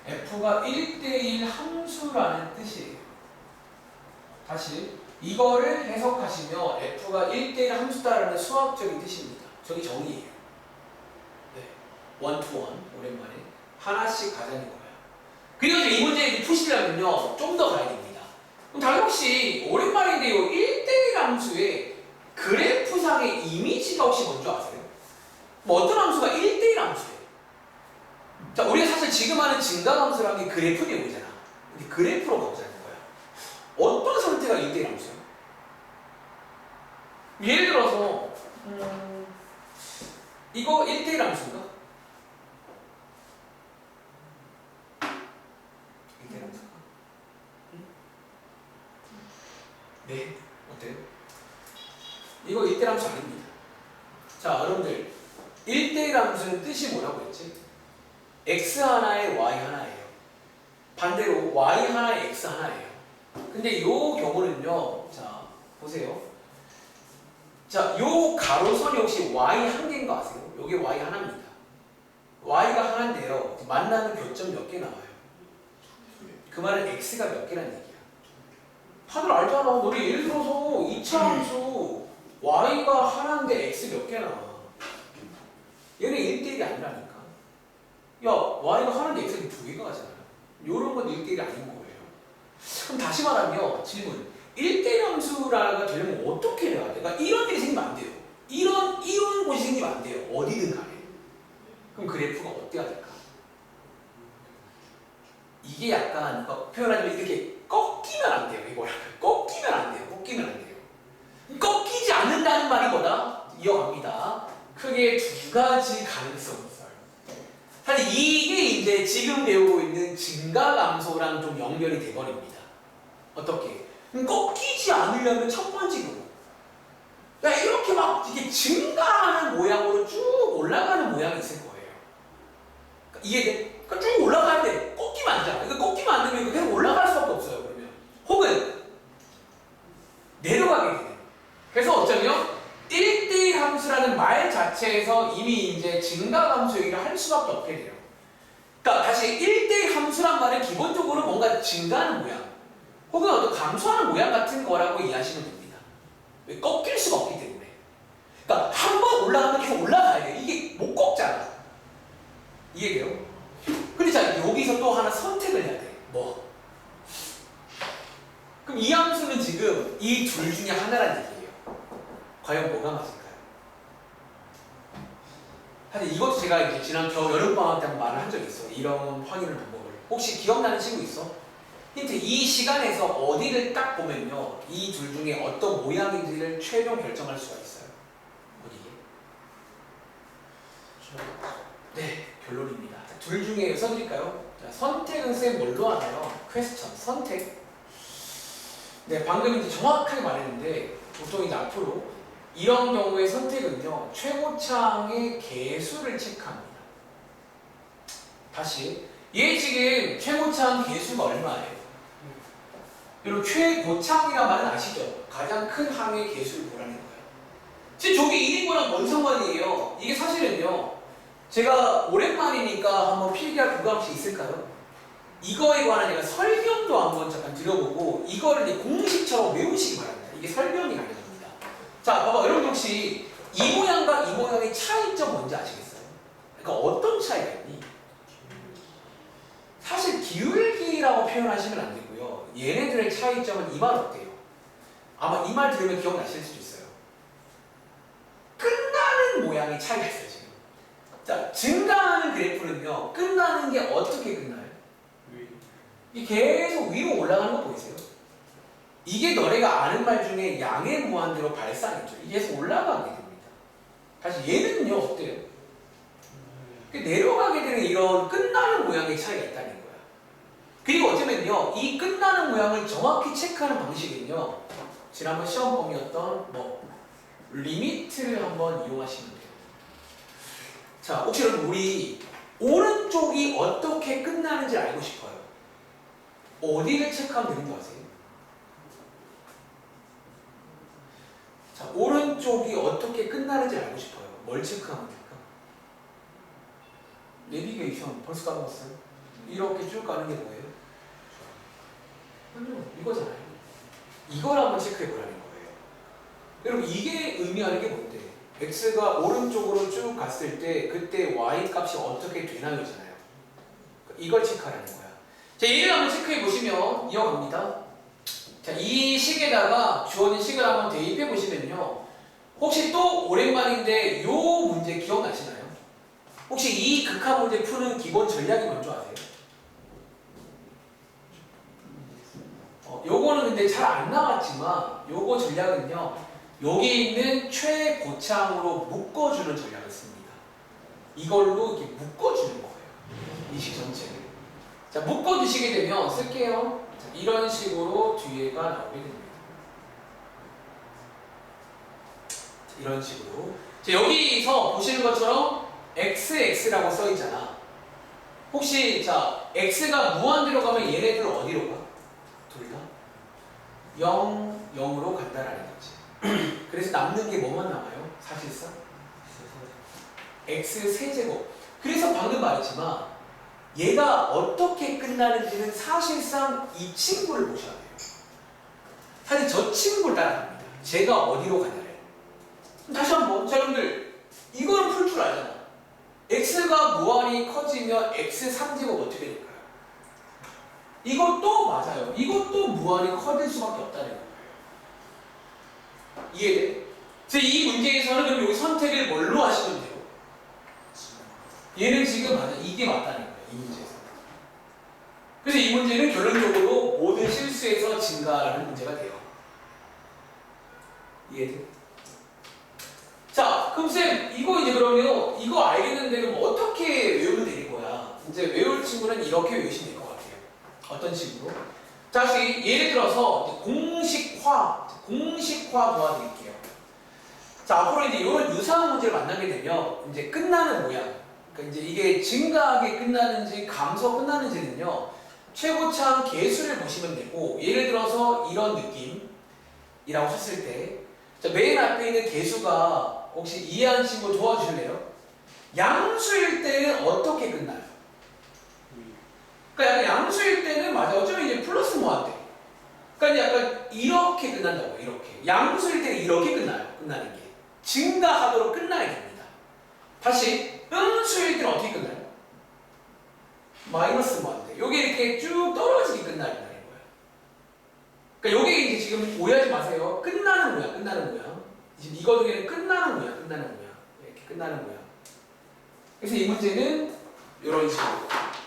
f가 1대1 함수라는 뜻이에요. 다시 이거를 해석하시면 f가 1대1 함수다라는 수학적인 뜻입니다. 저기 정의예요. 네, 원투원 오랜만에 하나씩 가자는 거예요. 그리고 이제 이 문제 푸시려면요 좀 더 가야 됩니다. 그럼 다들 혹시 오랜만인데요 1대1 함수의 그래프상의 이미지가 혹시 뭔지 아세요? 뭐 어떤 함수가 1대1 함수예요? 자, 우리가 사실 지금 하는 증가함수라는 게 그래프 내용이잖아. 근데 그래프로 가보자는 거야. 어떤 상태가 1대1 함수야? 예를 들어서 이거 1대1 함수인가? 네, 어때요? 이거 1대1 함수 아닙니다. 자, 여러분들 1대1 함수는 뜻이 뭐라고 했지? x 하나에 y 하나예요. 반대로 y 하나에 x 하나예요. 근데 이 경우는요, 자 보세요. 자, 요 가로선이 혹시 y 한 개인 거 아세요? 요게 y 하나입니다. y가 하나인데요, 만나는 교점 몇 개 나와요? 그 말은 x가 몇 개라는 얘기야. 다들 알잖아. 너희 예를 들어서 2차 함수 y가 하나인데 x 몇 개 나와? 얘는 1대1이 아니라니까. 야, y가 하나인데 x가 두 개가 가잖아요. 요런 건 1대1이 아닌 거예요. 그럼 다시 말하면 질문, 1대1 함수가 되려면 어떻게 해야 돼? 그러니까 이런 일이 생기면 안 돼요. 이런 곳이 생기면 안 돼요. 어디든 간에. 그럼 그래프가 어때야 될까? 이게 약간 표현하자면 이렇게 꺾이면 안 돼요. 이거 꺾이면 안 돼요. 꺾이면 안 돼요. 꺾이지 않는다는 말이 뭐다? 이어갑니다. 크게 두 가지 가능성이 있어요. 사실 이게 이제 지금 배우고 있는 증가감소랑 좀 연결이 돼버립니다. 어떻게? 꺾이지 않으려면 첫 번째로, 그러니까 이렇게 막 이게 증가하는 모양으로 쭉 올라가는 모양이 있을 거예요. 그러니까 이게 그러니까 쭉 올라가야 돼. 꺾이면 안 되잖아. 그러니까 꺾이면 안 되면 계속 올라갈 수밖에 없어요. 그러면 혹은 내려가게 돼요. 그래서 어쩌면 1대1 함수라는 말 자체에서 이미 이제 증가감수 얘기를 할 수밖에 없게 돼요. 그러니까 다시 1대1 함수란 말은 기본적으로 뭔가 증가하는 모양 혹은 어떤 감소하는 모양 같은 거라고 이해하시면 됩니다. 왜? 꺾일 수가 없기 때문에. 그러니까 한 번 올라가면 계속 올라가야 돼요. 이게 못 꺾잖아. 이해돼요? 근데 자, 여기서 또 하나 선택을 해야 돼. 뭐? 그럼 이 함수는 지금 이 둘 중에 하나란 얘기예요. 과연 뭐가 맞을까요? 사실 이것도 제가 이제 지난 겨울 여름방학 때 한번 말을 한 적이 있어요. 이런 확인을 방법을. 혹시 기억나는 친구 있어? 힌트, 이 시간에서 어디를 딱 보면요, 이 둘 중에 어떤 모양인지를 최종 결정할 수가 있어요. 어디에? 네, 결론입니다. 둘 중에 써드릴까요? 자, 선택은 쌤 뭘로 하나요? 퀘스천, 선택. 네, 방금 이제 정확하게 말했는데 보통 이제 앞으로 이런 경우의 선택은요, 최고창의 개수를 체크합니다. 다시, 얘 지금 최고창 개수가 얼마예요? 여러분, 최고창이란 말은 아시죠? 가장 큰 항의 개수를 보라는 거예요. 지금 저게 1인거랑 뭔 상관이에요? 이게 사실은요, 제가 오랜만이니까 한번 필기할 부감식 있을까요? 이거에 관한 제가 설명도 한번 잠깐 드려보고 이거를 이제 공식처럼 외우시기 바랍니다. 이게 설명이 가능합니다. 자, 봐봐. 여러분 혹시 이 모양과 이 모양의 차이점 뭔지 아시겠어요? 그러니까 어떤 차이가 있니? 사실 기울기라고 표현하시면 안 되고요. 얘네들의 차이점은 이 말 어때요? 아마 이 말 들으면 기억나실 수도 있어요. 끝나는 모양의 차이가 있어요, 지금. 자, 증가하는 그래프는요, 끝나는 게 어떻게 끝나요? 이게 계속 위로 올라가는 거 보이세요? 이게 너네가 아는 말 중에 양의 무한대로 발산이죠. 이게 계속 올라가게 됩니다. 다시 얘는요, 어때요? 내려가게 되는 이런 끝나는 모양의 차이가 있다는 거야. 그리고 어쩌면요, 이 끝나는 모양을 정확히 체크하는 방식은요, 지난번 시험범위였던 리미트를 한번 이용하시면 돼요. 자, 혹시 여러분 우리 오른쪽이 어떻게 끝나는지 알고 싶어요? 어디를 체크하면 되는 거 아세요? 자, 오른쪽이 어떻게 끝나는지 알고 싶어요. 뭘 체크하면 될까? 내비게이션 벌써 까먹었어요? 이렇게 쭉 가는 게 뭐예요? 아니요, 이거잖아요. 이걸 한번 체크해 보라는 거예요. 여러분, 이게 의미하는 게 뭔데? x가 오른쪽으로 쭉 갔을 때 그때 y 값이 어떻게 되나요잖아요. 이걸 체크하라는 거야. 자, 얘를 한번 체크해 보시면 이어갑니다. 자, 이 식에다가 주어진 식을 한번 대입해 보시면요, 혹시 또 오랜만인데 요 문제 기억나시나요? 혹시 이 극한 문제 푸는 기본 전략이 뭔지 아세요? 요거는 근데 잘 안 나왔지만 요거 전략은요, 여기 있는 최고창으로 묶어주는 전략을 씁니다. 이걸로 이렇게 묶어주는 거예요. 이 식 전체를. 자, 묶어주시게 되면 쓸게요. 자, 이런 식으로 뒤에가 나오게 됩니다. 이런 식으로. 자, 여기서 보시는 것처럼 xx라고 써 있잖아. 혹시 자 x가 무한대로 가면 얘네들 어디로 가? 둘 다 0, 0으로 간다라는 거지. 그래서 남는 게 뭐만 남아요? 사실상 x 세제곱. 그래서 방금 말했지만 얘가 어떻게 끝나는지는 사실상 이 친구를 보셔야 돼요. 사실 저 친구를 따라갑니다. 제가 어디로 가냐래. 다시 한번 자 여러분들 이거는 풀 줄 알잖아. x가 무한히 커지면 x 3제곱 어떻게 될까요? 이것도 맞아요. 이것도 무한히 커질 수밖에 없다는 거예요. 이해돼? 그래서 이 문제에서는 그럼 여기 선택을 뭘로 하시면 돼요? 얘는 지금 맞아. 이게 맞다는 거예요. 이 문제에서. 그래서 이 문제는 결론적으로 모든 실수에서 증가라는 문제가 돼요. 이해돼? 자, 그럼 쌤, 이거 이제 그러면 이거 알겠는데 그럼 어떻게 외우면 되는 거야? 이제 외울 친구는 이렇게 외우시면 될 것 같아요. 어떤 식으로? 자, 예를 들어서 공식화 도와드릴게요. 자, 앞으로 이제 이런 유사한 문제를 만나게 되면 이제 끝나는 모양. 그러니까 이제 이게 증가하게 끝나는지 감소 끝나는지는요. 최고창 계수를 보시면 되고 예를 들어서 이런 느낌이라고 했을 때 자, 맨 앞에 있는 계수가 혹시 이해하는 친구 도와주실래요? 양수일 때는 어떻게 끝나요? 그러니까 약간 양수일 때는 맞아. 어쩌면 이제 플러스 무한대. 그러니까 약간 이렇게 끝난다고 이렇게. 양수일 때는 이렇게 끝나는 게. 증가하도록 끝나야 됩니다. 다시 음수일 때는 어떻게 끝나요? 마이너스 무한대. 요게 이렇게 쭉 떨어지게 끝나야 된다는 거예요. 그러니까 요게 이제 지금 오해하지 마세요. 끝나는 모양. 지금 이거 중에는 끝나는 모양. 이렇게 끝나는 모양. 그래서 이 문제는 이런 식으로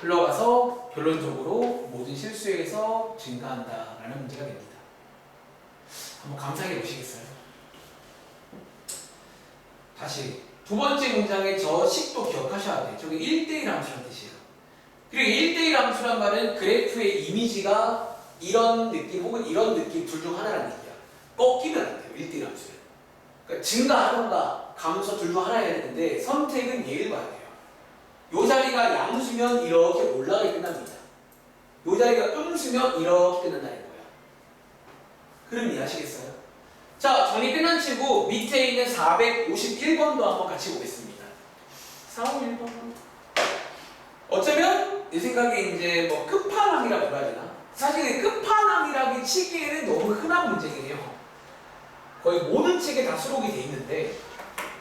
흘러가서 결론적으로 모든 실수에서 증가한다라는 문제가 됩니다. 한번 감상해 보시겠어요? 다시 두 번째 문장의 저 식도 기억하셔야 돼요. 저게 1대1 함수라는 뜻이에요. 그리고 1대1 함수란 말은 그래프의 이미지가 이런 느낌 혹은 이런 느낌 둘 중 하나라는 얘기야. 꺾이면 안 돼요. 1대1 함수는. 그러니까 증가하던가 감소 둘 중 하나여야 되는데 선택은 얘를 봐야 돼요. 요 자리가 양수면 이렇게 올라가게 끝납니다. 요 자리가 음수면 이렇게 끝난다는 거예요. 그럼 이해하시겠어요? 자, 정리 끝난 친구 밑에 있는 451번도 한번 같이 보겠습니다. 451번. 어쩌면 내 생각에 이제 뭐 끝판왕이라고 해야 되나? 사실 끝판왕이라고 치기에는 너무 흔한 문제긴 해요. 거의 모든 책에 다 수록이 돼 있는데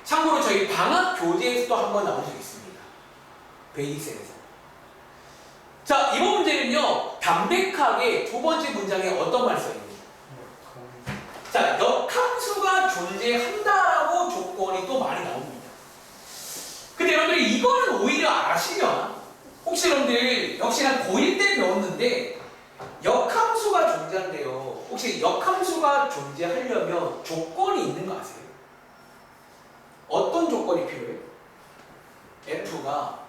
참고로 저희 방학 교재에서도 한번 나온 적이 있습니다. 베이직셀에서. 자, 이번 문제는요. 담백하게 두 번째 문장에 어떤 말이 써 있는지. 자, 역함수가 존재한다라고 조건이 또 많이 나옵니다. 근데 여러분들이 이거는 오히려 아시면 혹시 여러분들 역시나 고1 때 배웠는데 역함수가 존재한대요. 혹시 역함수가 존재하려면 조건이 있는 거 아세요? 어떤 조건이 필요해요? F가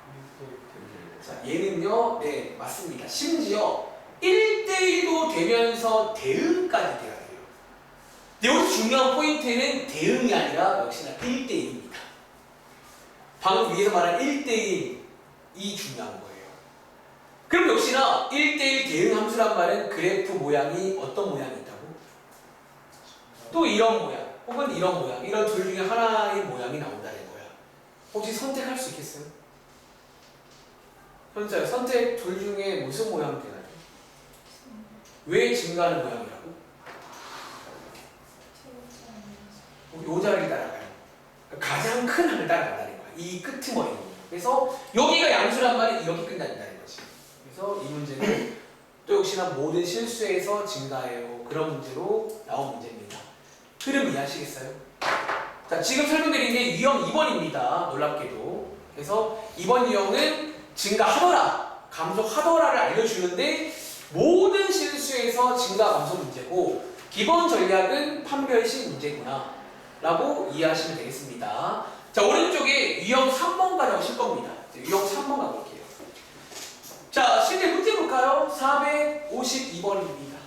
자, 얘는요, 네, 맞습니다. 심지어 1대1도 되면서 대응까지 돼야 돼요. 근데 여기서 중요한 포인트는 대응이 아니라 역시나 1대1입니다. 방금 위에서 말한 1대1이 중요한 거예요. 그럼 역시나 1대1 대응 함수란 말은 그래프 모양이 어떤 모양이 있다고? 또 이런 모양, 혹은 이런 모양, 이런 둘 중에 하나의 모양이 나온다는 거야. 혹시 선택할 수 있겠어요? 현재 선택 둘 중에 무슨 모양이 되나요? 왜 증가하는 모양이라고? 요 자리를 따라가요. 가장 큰 항을 따라간다는 거야. 이 끄트머리. 그래서 여기가 양수란 말이 이렇게 끝난다는 거지. 그래서 이 문제는 또 역시나 모든 실수에서 증가해요. 그런 문제로 나온 문제입니다. 흐름 이해하시겠어요? 자, 지금 설명드린 게 유형 2번입니다. 놀랍게도. 그래서 이번 유형은 증가하더라, 감소하더라를 알려주는데 모든 실수에서 증가, 감소 문제고 기본 전략은 판별식 문제구나 라고 이해하시면 되겠습니다. 자, 오른쪽에 유형 3번까지 하실 겁니다. 유형 3번 가볼게요. 자, 실제 문제 볼까요? 452번입니다.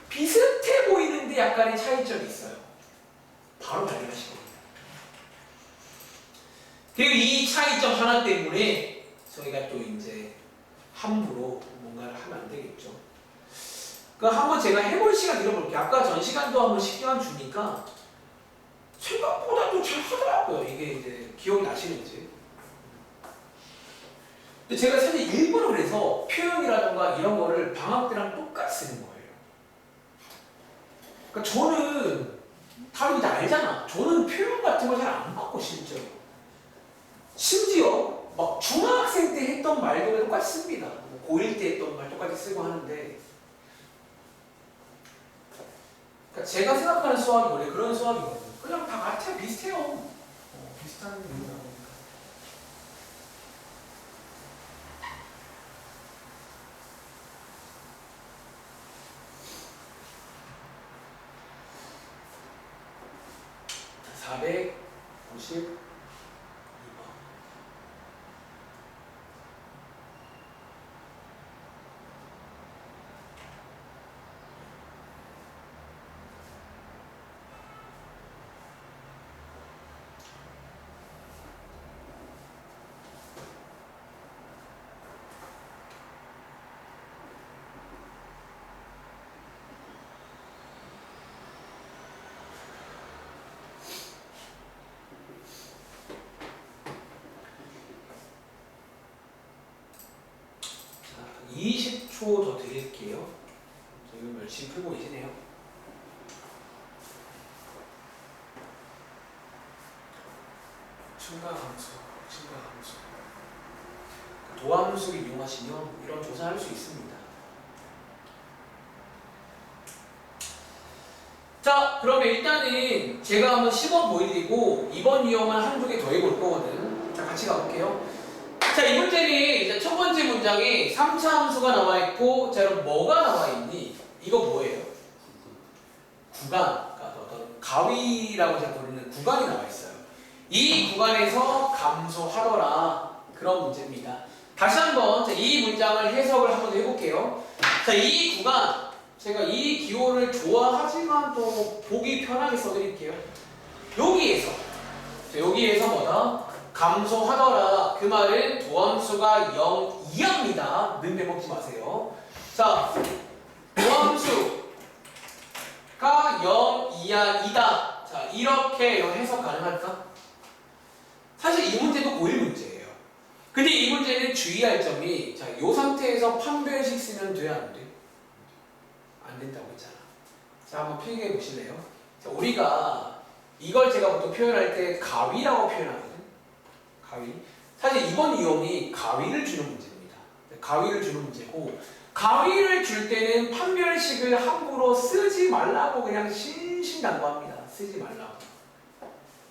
비슷해 보이는데 약간의 차이점이 있어요. 바로 발견하실 겁니다. 그리고 이 차이점 하나 때문에 저희가 또 이제 함부로 뭔가를 하면 안 되겠죠. 그러니까 한번 제가 해볼 시간 드려볼게요. 아까 전 시간도 한번 10개만 주니까 생각보다 또 잘 하더라고요. 이게 이제 기억이 나시는지. 근데 제가 사실 일부러 그래서 표현이라던가 이런 거를 방학 때랑 똑같이 쓰는 거예요. 그러니까 저는 다들 이제 알잖아. 저는 표현 같은 걸 잘 안 바꿔 실제로. 심지어 막 중학생 때 했던 말도 똑같이 씁니다. 뭐 고1 때 했던 말 똑같이 쓰고 하는데 그러니까 제가 생각하는 수학이 원래 그런 수학이거든요. 그냥 다 같아 비슷해요. 비슷한 이유라 보니까. 자, 452번. 자, 20초 더 드릴게요. 지금 열심히 풀고 계시네요. 증가함수. 도함수를 이용하시면 이런 조사할 수 있습니다. 자, 그러면 일단은 제가 한번 시범 보여드리고 이번 유형은 한두 개 더 해볼 거거든. 자, 같이 가볼게요. 자, 이 문제는 이제 첫 번째 문장에 3차 함수가 나와 있고, 자, 그럼 뭐가 나와 있니? 이거 뭐예요? 구간, 그러니까 어떤 가위라고 제가 부르는 구간이 나와 있어요. 이 구간에서 감소하더라. 그런 문제입니다. 다시 한번 이 문장을 해석을 한번 해볼게요. 자, 이 구간, 제가 이 기호를 좋아하지만 또 보기 편하게 써드릴게요. 여기에서 뭐다? 감소하더라. 그 말은 도함수가 0 이하입니다. 는 빼먹지 마세요. 자, 도함수가 0 이하이다. 자, 이렇게 해석 가능할까? 사실 이 문제도 고1 문제예요. 근데 이 문제는 주의할 점이, 자, 이 상태에서 판별식 쓰면 돼, 안 돼? 안 된다고 했잖아. 자, 한번 필기해 보실래요? 자, 우리가 이걸 제가 보통 표현할 때 가위라고 표현하거든. 가위. 사실 이번 유형이 가위를 주는 문제입니다. 가위를 주는 문제고, 가위를 줄 때는 판별식을 함부로 쓰지 말라고 그냥 신신당부합니다. 쓰지 말라고.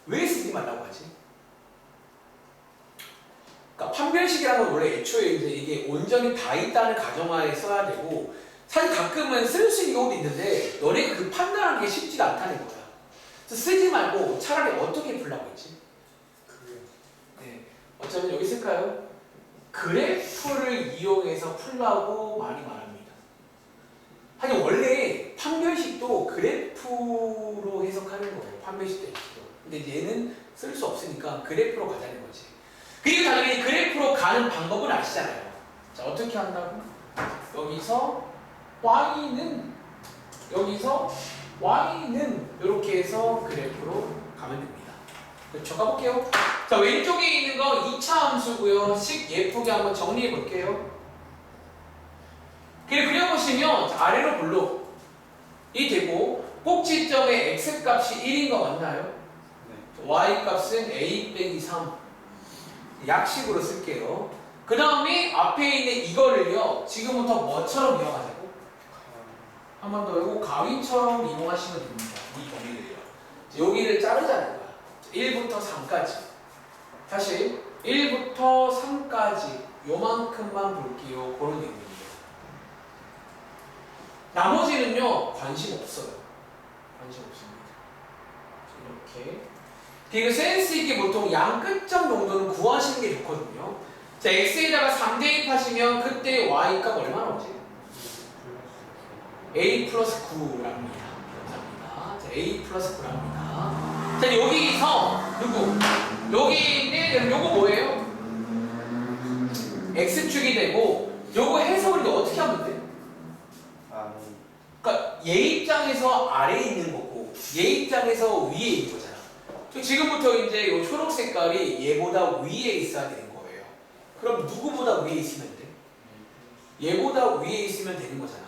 왜 쓰지 말라고 하지? 그러니까 판별식이라는 건 원래 애초에 이제 이게 온전히 다 있다는 가정하에 써야 되고, 사실 가끔은 쓸 수 있는 경우도 있는데 너네가 그 판단하는 게 쉽지가 않다는 거야. 그래서 쓰지 말고 차라리 어떻게 풀라고 했지? 네, 어쩌면 여기 쓸까요? 그래프를 이용해서 풀라고 많이 말합니다. 하긴 원래 판별식도 그래프로 해석하는 거예요. 판별식 때문에. 근데 얘는 쓸 수 없으니까 그래프로 가자는 거지. 그리고 당연히 그래프로 가는 방법은 아시잖아요. 자, 어떻게 한다고? 여기서 y는 이렇게 해서 그래프로 가면 됩니다. 그렇죠? 가볼게요. 자, 왼쪽에 있는 거 2차 함수고요. 식 예쁘게 한번 정리해 볼게요. 그려보시면 아래로 블록이 되고 꼭지점의 x 값이 1인 거 맞나요? 네. y 값은 a 빼기 3 약식으로 쓸게요. 그 다음에 앞에 있는 이거를요, 지금부터 뭐처럼 이용하자고? 한 번 더 이거 가위처럼 이용하시면 됩니다. 이 범위를요. 여기를 자르자는 거야. 1부터 3까지. 다시 1부터 3까지 요만큼만 볼게요. 그런 내용입니다. 나머지는요, 관심 없어요. 관심 없습니다. 이렇게. 그리고 센스 있게 보통 양 끝점 정도는 구하시는 게 좋거든요. 자, x에다가 3 대입하시면 그때 y 값 얼마 나오지? a 플러스 9랍니다. 감사합니다. 자, a 플러스 9랍니다. 자, 여기서 누구? 여기 있는 요거 뭐예요? x축이 되고 요거 해석을 어떻게 하면 돼? 그러니까 얘 입장에서 아래에 있는 거고 얘 입장에서 위에 있는 거잖아. 지금부터 이제 요 초록 색깔이 얘보다 위에 있어야 되는 거예요. 그럼 누구보다 위에 있으면 돼? 얘보다 위에 있으면 되는 거잖아.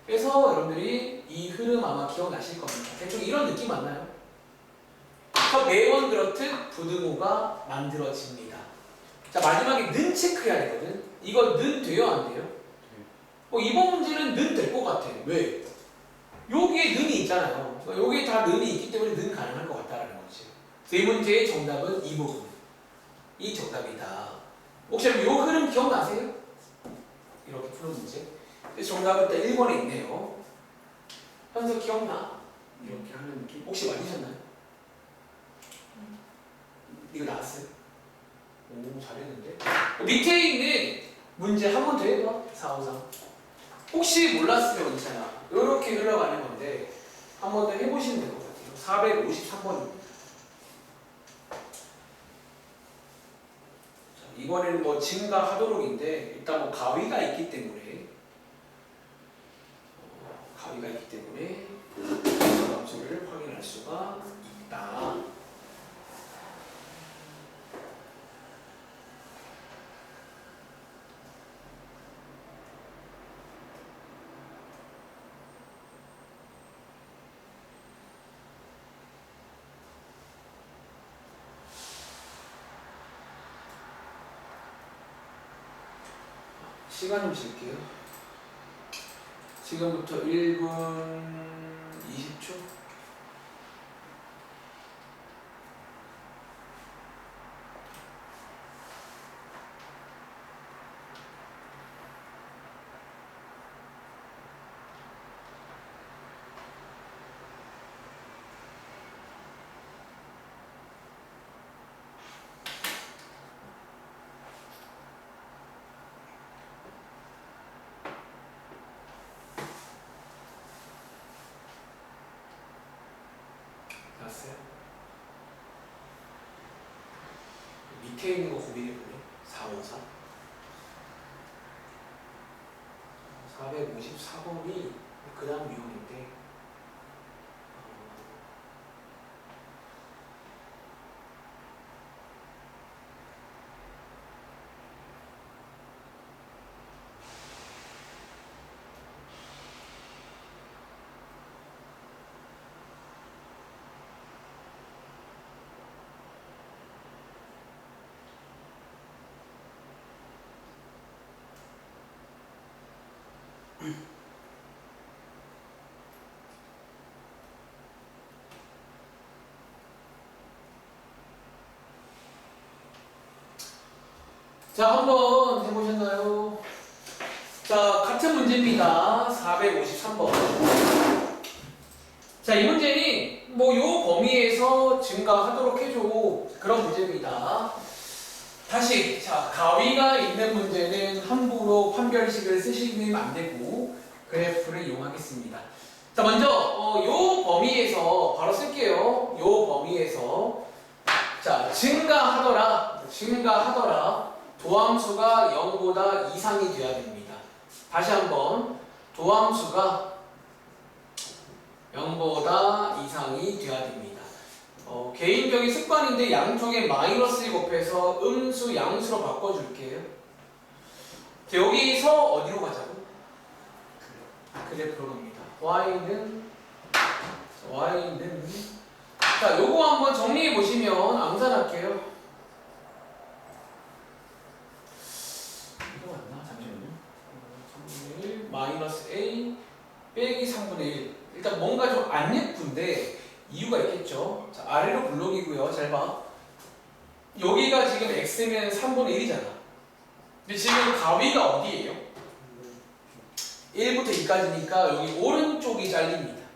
그래서 여러분들이 이 흐름 아마 기억나실 겁니다. 대충 이런 느낌 맞나요? 매번 그렇듯 부등호가 만들어집니다. 자, 마지막에 는 체크해야 되거든. 이거 는 돼요, 안 돼요? 이번 문제는 는 될 것 같아. 왜? 여기에 는이 있잖아요. 여기에 다 는이 있기 때문에 는 가능할 것 같다라는 거지. 그래서 이 문제의 정답은 이 부분. 이 정답이다. 혹시 이 흐름 기억나세요? 이렇게 푸는 문제. 그래서 정답은 일단 1번에 있네요. 현서 기억나? 이렇게 하는 느낌. 혹시 맞으셨나요? 이거 나왔어요? 오, 잘했는데. 밑에 있는 문제 한 번 더 해봐. 453. 혹시 몰랐으면 괜찮아. 이렇게 흘러가는 건데 한 번 더 해보시면 될 것 같아요. 453번입니다. 이번에는 뭐 증가하도록인데 일단 뭐 가위가 있기 때문에 감소를 확인할 수가 있다. 시간 좀 줄게요. 지금부터 1분 20초. 났어요? 밑에 있는 거 고민해볼래? 454 454번이 그 다음 유형인데 자, 한번 해보셨나요? 자, 같은 문제입니다. 453번. 자, 이 문제는 뭐 요 범위에서 증가하도록 해줘. 그런 문제입니다. 다시, 자, 가위가 있는 문제는 함부로 판별식을 쓰시면 안 되고 그래프를 이용하겠습니다. 자, 먼저 요 범위에서 바로 쓸게요. 요 범위에서 자, 증가하더라. 도함수가 0보다 이상이 돼야 됩니다. 다시 한번 도함수가 0보다 이상이 돼야 됩니다. 개인적인 습관인데 양쪽에 마이너스를 곱해서 음수, 양수로 바꿔줄게요. 자, 여기서 어디로 가자고? 그래프로 갑니다. y는 자, 요거 한번 정리해 보시면 암산할게요. 이거 맞나? 잠시만요. 3분의 1 마이너스 a 빼기 3분의 1. 일단 뭔가 좀 안 예쁜데 이유가 있겠죠. 자, 아래로 블록이고요. 잘 봐. 여기가 지금 x면 3분의 1이잖아. 근데 지금 가위가 어디예요? 1부터 2까지니까 여기 오른쪽이 잘립니다.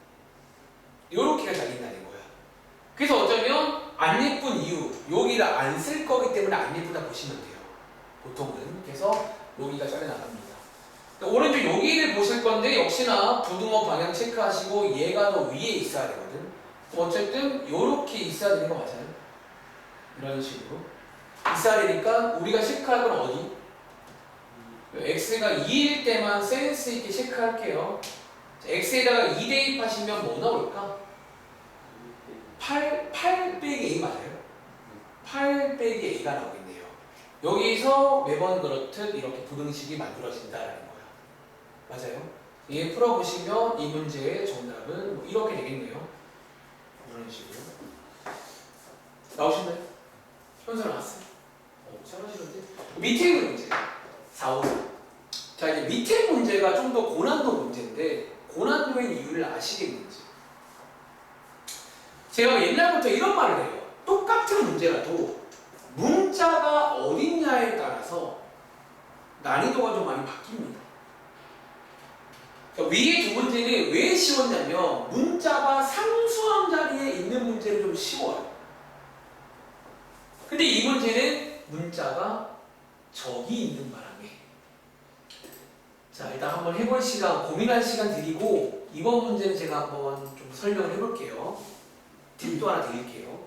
요렇게가 잘린다는 거야. 그래서 어쩌면 안 예쁜 이유, 여기를 안 쓸 거기 때문에 안 예쁘다 보시면 돼요. 보통은. 그래서 여기가 잘려나갑니다. 오른쪽 여기를 보실 건데 역시나 부등호 방향 체크하시고 얘가 더 위에 있어야 되거든. 어쨌든 요렇게 있어야 되는 거 맞아요? 이런 식으로 있어야 되니까 우리가 체크할 건 어디? x가 2일 때만 센스 있게 체크할게요. x에다가 2 대입하시면 뭐 나올까? 8 빼기 a 맞아요? 8 빼기 a가 나오겠네요. 여기서 매번 그렇듯 이렇게 부등식이 만들어진다라는 거야. 맞아요? 이게 풀어보시면 이 문제의 정답은 뭐 이렇게 되겠네요. 이런 식으로. 나오셨나요? 현서 나왔어요? 잘하시는데? 밑에 있는 문제. 4, 5, 4. 자, 이제 밑에 문제가 좀 더 고난도 문제인데, 고난도의 이유를 아시겠는지. 제가 옛날부터 이런 말을 해요. 똑같은 문제라도 문자가 어딨냐에 따라서 난이도가 좀 많이 바뀝니다. 그러니까 위에 두 문제는 왜 쉬웠냐면 문자가 상수함 자리에 있는 문제는 좀 쉬워요. 근데 이 문제는 문자가 저기 있는 바람에 자, 일단 한번 해볼 시간, 고민할 시간 드리고 이번 문제는 제가 한번 좀 설명을 해볼게요. 팁도 하나 드릴게요.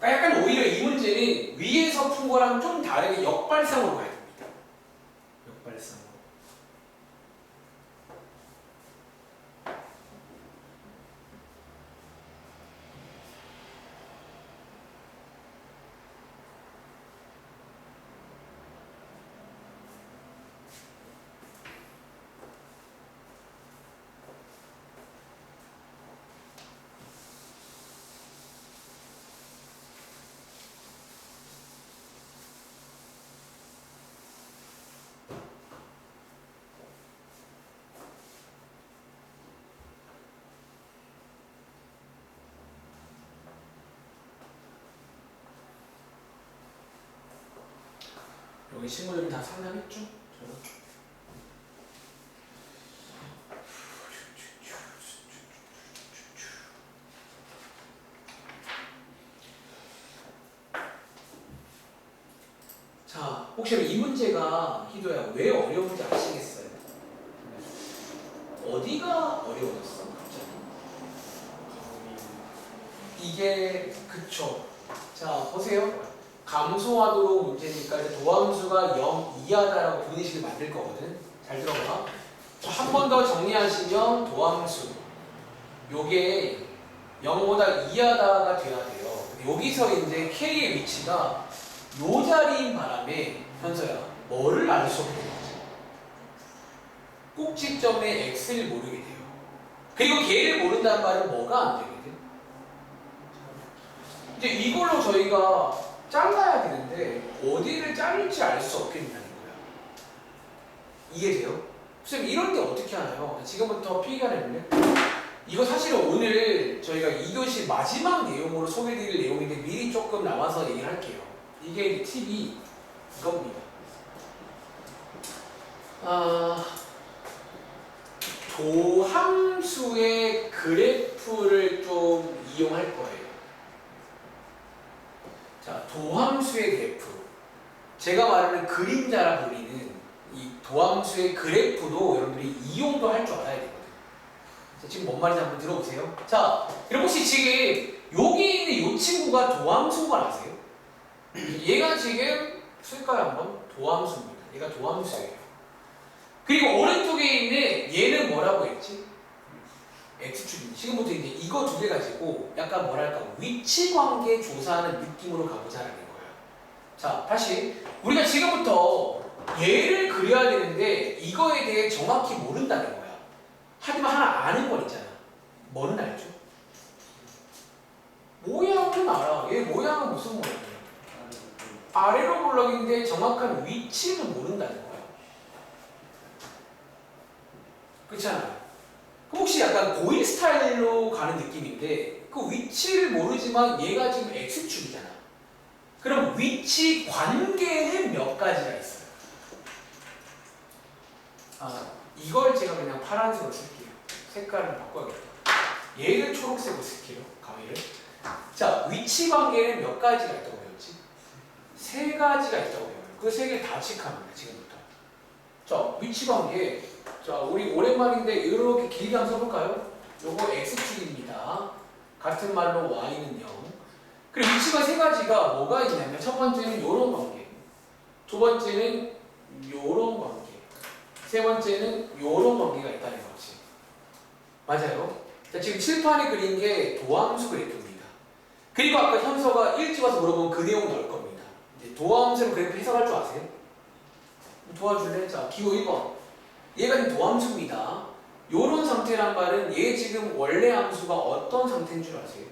약간 오히려 이 문제는 위에서 푼 거랑 좀 다르게 역발상으로 가야 됩니다. 역발상으로. 여기 친구들은 다 상담했죠? 자, 혹시 이 문제가 희도야 왜 어려운지 아시겠어요? 어디가 어려워졌어? 갑자기? 이게 그쵸. 자, 보세요. 감소하도록 문제니까 이제 도함수가 0 이하다라고 분위식을 만들 거거든. 잘 들어봐. 한 번 더 정리하시면 도함수 요게 0보다 이하다가 돼야 돼요. 여기서 이제 K의 위치가 요 자리인 바람에 현서야 뭐를 알 수 없게 되죠? 꼭지점의 X를 모르게 돼요. 그리고 걔를 모른다는 말은 뭐가 안 되거든? 이제 이걸로 저희가 잘라야 되는데 어디를 자를지 알 수 없게 된다는 거야. 이해돼요? 선생님 이럴 때 어떻게 하나요? 지금부터 필기를 해볼래? 이거 사실은 오늘 저희가 2교시 마지막 내용으로 소개해드릴 내용인데 미리 조금 나와서 얘기를 할게요. 이게 팁이 이겁니다. 도함수의 그래프를 좀 이용할 거예요. 자, 도함수의 그래프. 제가 말하는 그림자라 불리는 이 도함수의 그래프도 여러분들이 이용도 할 줄 알아야 되거든요. 자, 지금 뭔 말인지 한번 들어보세요. 자, 여러분 혹시 지금 여기 있는 이 친구가 도함수인 걸 아세요? 얘가 지금 쓸까요 한번? 도함수입니다. 얘가 도함수예요. 그리고 오른쪽에 있는 얘는 뭐라고 했지? X축입니다. 지금부터 이제 이거 두 개 가지고 약간 뭐랄까 위치 관계 조사하는 느낌으로 가보자라는 거예요. 자, 다시 우리가 지금부터 얘를 그려야 되는데 이거에 대해 정확히 모른다는 거야. 하지만 하나 아는 건 있잖아. 뭐는 알죠? 모양은 알아. 얘 모양은 무슨 모양이야? 아래로 볼락인데 정확한 위치는 모른다는 거야. 그렇잖아요. 혹시 약간 고일 스타일로 가는 느낌인데 그 위치를 모르지만 얘가 지금 X축이잖아. 그럼 위치 관계는 몇 가지가 있어요. 이걸 제가 그냥 파란색으로 쓸게요. 색깔을 바꿔야겠다. 얘를 초록색으로 쓸게요. 가위를. 자, 위치 관계는 몇 가지가 있다고 배웠지? 3가지가 있다고 배워요. 그 3개 다 체크합니다. 지금부터. 자, 위치 관계 자, 우리 오랜만인데 이렇게 길게 한번 써볼까요? 요거 x축입니다. 같은 말로 y는 0. 그리고 위치가 세 가지가 뭐가 있냐면 첫 번째는 요런 관계, 두 번째는 요런 관계, 세 번째는 요런 관계가 있다는 거지. 맞아요? 자, 지금 칠판에 그린 게 도함수 그래프입니다. 그리고 아까 현서가 일찍 와서 물어보면 그 내용 넣을 겁니다. 이제 도함수로 그래프 해석할 줄 아세요? 도와줄래? 자, 기호 1번. 얘가 지금 도함수입니다. 요런 상태란 말은 얘 지금 원래 함수가 어떤 상태인 줄 아세요?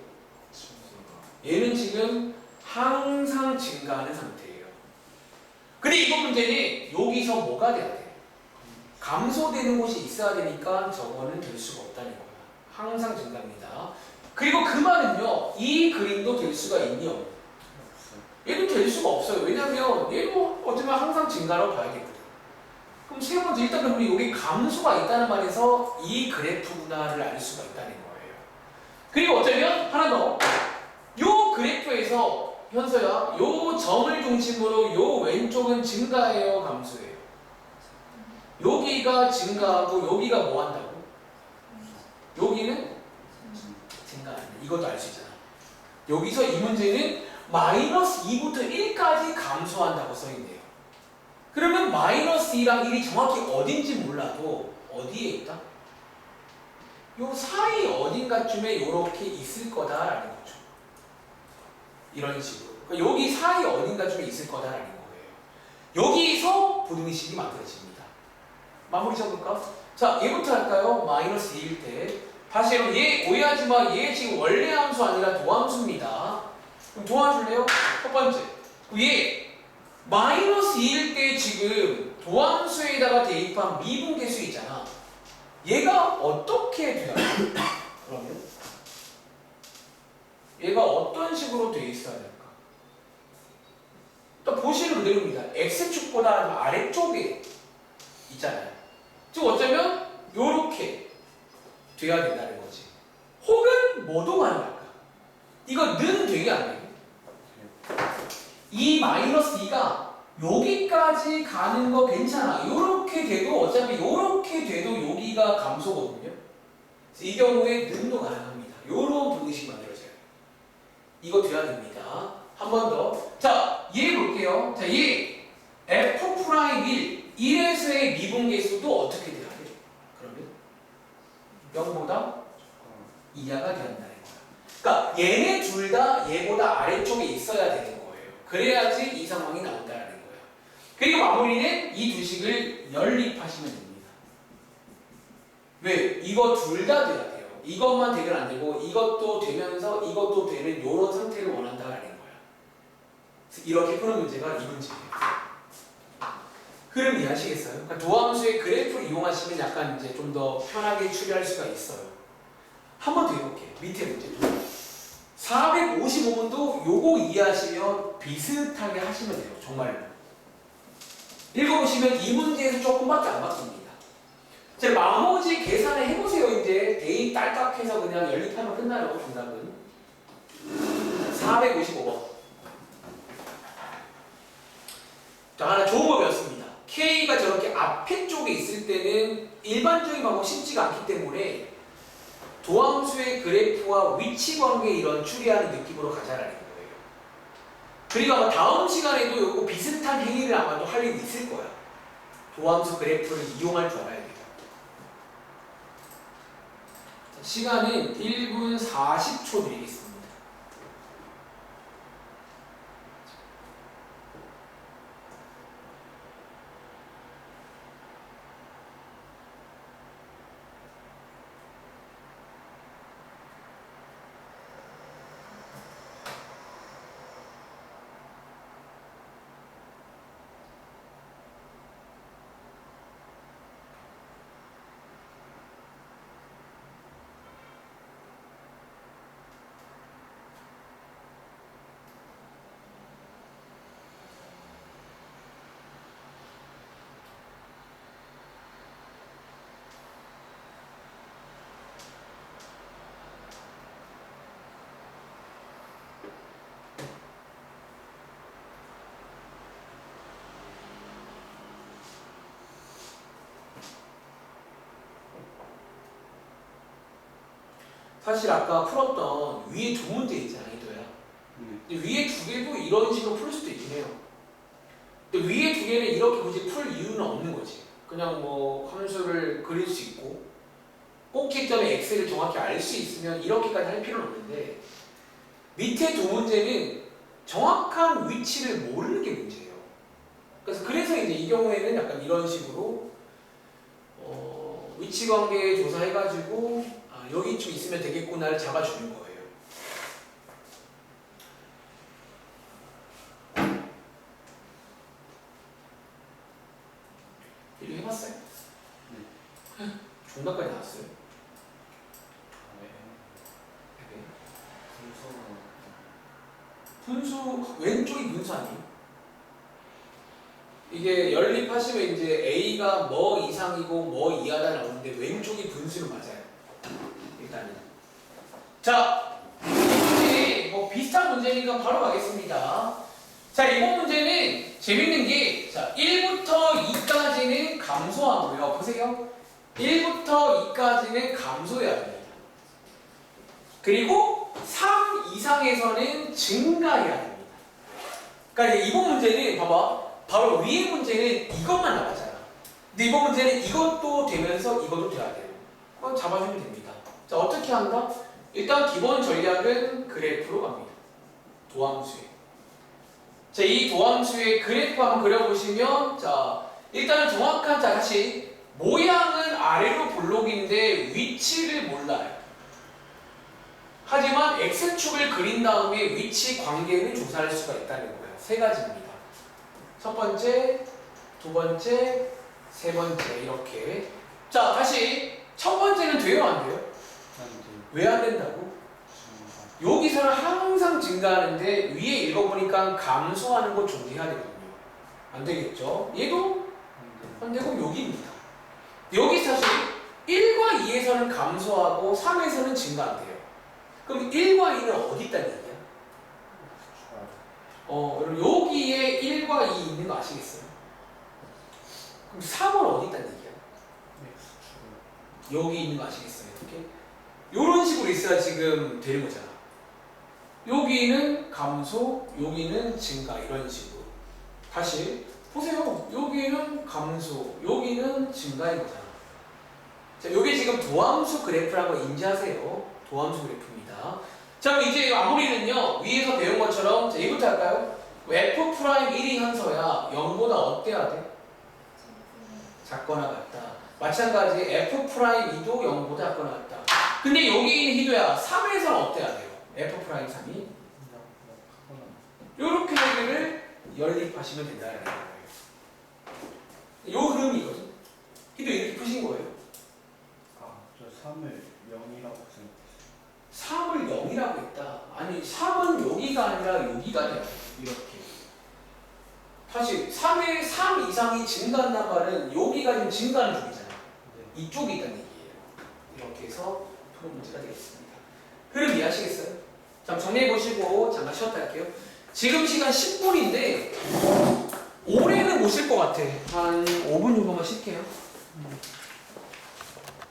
얘는 지금 항상 증가하는 상태예요. 근데 이번 문제는 여기서 뭐가 돼야 돼? 감소되는 곳이 있어야 되니까 저거는 될 수가 없다는 거야. 항상 증가합니다. 그리고 그 말은요, 이 그림도 될 수가 있니요? 얘도 될 수가 없어요. 왜냐면 얘도 어쩌면 항상 증가라고 봐야 되거든. 그럼 세 번째, 일단 그럼 여기 감소가 있다는 말에서 이 그래프구나를 알 수가 있다는 거예요. 그리고 어쩌면 하나 더, 요 그래프에서 현서야, 요 점을 중심으로 요 왼쪽은 증가해요, 감소해요? 여기가 증가하고 여기가 뭐 한다고? 여기는 증가한다. 이것도 알 수 있잖아. 여기서 이 문제는 마이너스 2부터 1까지 감소한다고 써있네요. 그러면 마이너스 2랑 1이 정확히 어딘지 몰라도 어디에 있다? 요 사이 어딘가쯤에 이렇게 있을 거다라는 거죠. 이런 식으로. 그러니까 여기 사이 어딘가쯤에 있을 거다라는 거예요. 여기서 부등식이 만들어집니다. 마무리 쳐볼까? 자, 얘부터 할까요? 마이너스 2일 때. 다시 여러분, 얘 오해하지 마. 얘 지금 원래 함수 아니라 도함수입니다. 그럼 도와줄래요? 첫 번째. 얘 마이너스 2일 때 지금 도함수에다가 대입한 미분계수 있잖아. 얘가 어떻게 돼야 돼? 그러면 얘가 어떤 식으로 돼 있어야 될까? 또 보시는 그대로입니다. x축보다 아래쪽에 있잖아요. 즉 어쩌면 요렇게 돼야 된다는 거지. 혹은 뭐도 가능할까? 이거 는 되게 안 돼요. 이 마이너스 2가 여기까지 가는 거 괜찮아. 요렇게 돼도 어차피 요렇게 돼도 여기가 감소거든요. 이 경우에 는도 가능합니다. 요런 분식 만들어져요. 이거 돼야 됩니다. 한 번 더. 자, 얘 볼게요. 자, 얘 f'1 1에서의 미분계수도 어떻게 돼야 돼? 그러면 0보다 이하가 된다는 거야. 그러니까 얘네 둘 다 얘보다 아래쪽에 있어야 되는 거예요. 그래야지 이 상황이 나온다는 거예요. 그리고 마무리는 이 두 식을 연립하시면 됩니다. 왜? 이거 둘 다 돼야 돼요. 이것만 되면 안 되고 이것도 되면서 이것도 되는 이런 상태를 원한다는 거야. 이렇게 푸는 문제가 이 문제예요. 흐름 이해하시겠어요? 그러니까 도함수의 그래프를 이용하시면 약간 이제 좀 더 편하게 추리할 수가 있어요. 한 번 더 해볼게요. 밑에 문제. 455문도 요거 이해하시면 비슷하게 하시면 돼요. 정말로. 읽어보시면 이 문제에서 조금밖에 안 바뀝니다. 자, 나머지 계산을 해보세요. 이제 대입 딸깍해서 그냥 연립하면 끝나요. 정답은 455번. 자, 하나 좋은 거 배웠습니다. K가 저렇게 앞에 쪽에 있을 때는 일반적인 방법 쉽지가 않기 때문에 도함수의 그래프와 위치 관계 이런 추리하는 느낌으로 가자라는 거예요. 그리고 아마 다음 시간에도 요거 비슷한 행위를 아마도 할 일이 있을 거야. 도함수 그래프를 이용할 줄 알아야 돼요. 시간은 1분 40초 드리겠습니다. 사실 아까 풀었던 위에 두 문제 있잖아요, 이도야. 근데 위에 두 개도 이런 식으로 풀 수도 있긴 해요. 근데 위에 두 개는 이렇게 굳이 풀 이유는 없는 거지. 그냥 뭐 함수를 그릴 수 있고 꼭지점의 x를 정확히 알 수 있으면 이렇게까지 할 필요는 없는데 밑에 두 문제는 정확한 위치를 모르는 게 문제예요. 그래서 이제 이 경우에는 약간 이런 식으로 위치 관계 조사해가지고 여기쯤 있으면 되겠구나를 잡아주는 거예요. 이거 해봤어요? 네. 중간까지 나왔어요. 네. 분수 왼쪽이 분수 아니에요? 이게 연립하시면 이제 A가 뭐 이상이고 뭐 이하다 나오는데 왼쪽이 분수는 맞아요. 일단은. 자, 이 문제 뭐 비슷한 문제니까 바로 가겠습니다. 자, 이번 문제는 재밌는 게 자, 1부터 2까지는 감소하고요. 보세요. 1부터 2까지는 감소해야 됩니다. 그리고 3 이상에서는 증가해야 됩니다. 그러니까 이번 문제는 봐봐. 바로 위의 문제는 이것만 나가잖아. 근데 이번 문제는 이것도 되면서 이것도 돼야 돼요. 그럼 잡아주면 됩니다. 자, 어떻게 한다? 일단 기본 전략은 그래프로 갑니다. 도함수에. 자, 이 도함수의 그래프 한번 그려보시면 자, 일단은 정확한 자 다시 모양은 아래로 볼록인데 위치를 몰라요. 하지만 X축을 그린 다음에 위치 관계를 조사할 수가 있다는 거예요. 세 가지입니다. 첫 번째, 두 번째, 세 번째 이렇게. 자, 다시 첫 번째는 돼요, 안 돼요? 왜 안 된다고? 여기서는 항상 증가하는데 위에 읽어보니까 감소하는 거 존재해야 되거든요. 안 되겠죠? 얘도 안 되고 여기입니다. 여기 사실 1과 2에서는 감소하고 3에서는 증가한대요. 그럼 1과 2는 어디 있다는 얘기야? 여러분 여기에 1과 2 있는 거 아시겠어요? 그럼 3은 어디 있다는 얘기야? 여기 있는 거 아시겠어요? 이렇게? 이런 식으로 있어야 지금 되는 거잖아. 여기는 감소, 여기는 증가 이런 식으로. 다시 보세요. 여기는 감소, 여기는 증가인 거잖아. 자, 이게 지금 도함수 그래프라는 거 인지하세요. 도함수 그래프입니다. 자, 그럼 이제 마무리는요. 위에서 배운 것처럼 자, 이부터 할까요? F'1이 현서야 0보다 어때야 돼? 작거나 같다. 마찬가지 F'2도 0보다 작거나 같다. 근데 여기 있는 희도야 3에서는 어때야 돼요? F'3이 이렇게 얘기를 연립하시면 된다는 거예요. 요 흐름이거든. 희도 이렇게 푸신 거예요. 저 3을 0이라고 생각했어요. 3을 0이라고 했다. 아니 3은 여기가 아니라 여기가 돼요. 이렇게. 사실 3의 3 이상이 증가한단 말은 여기가 지금 증가하는 쪽이잖아. 네. 이쪽이 있다는 얘기예요. 이렇게 해서 푸는 문제가 되겠습니다. 흐름 이해하시겠어요? 잠 정리해보시고 잠깐 쉬었다 할게요. 지금 시간 10분인데 올해는 못 쉴 것 같아. 한 5분 정도만 쉴게요.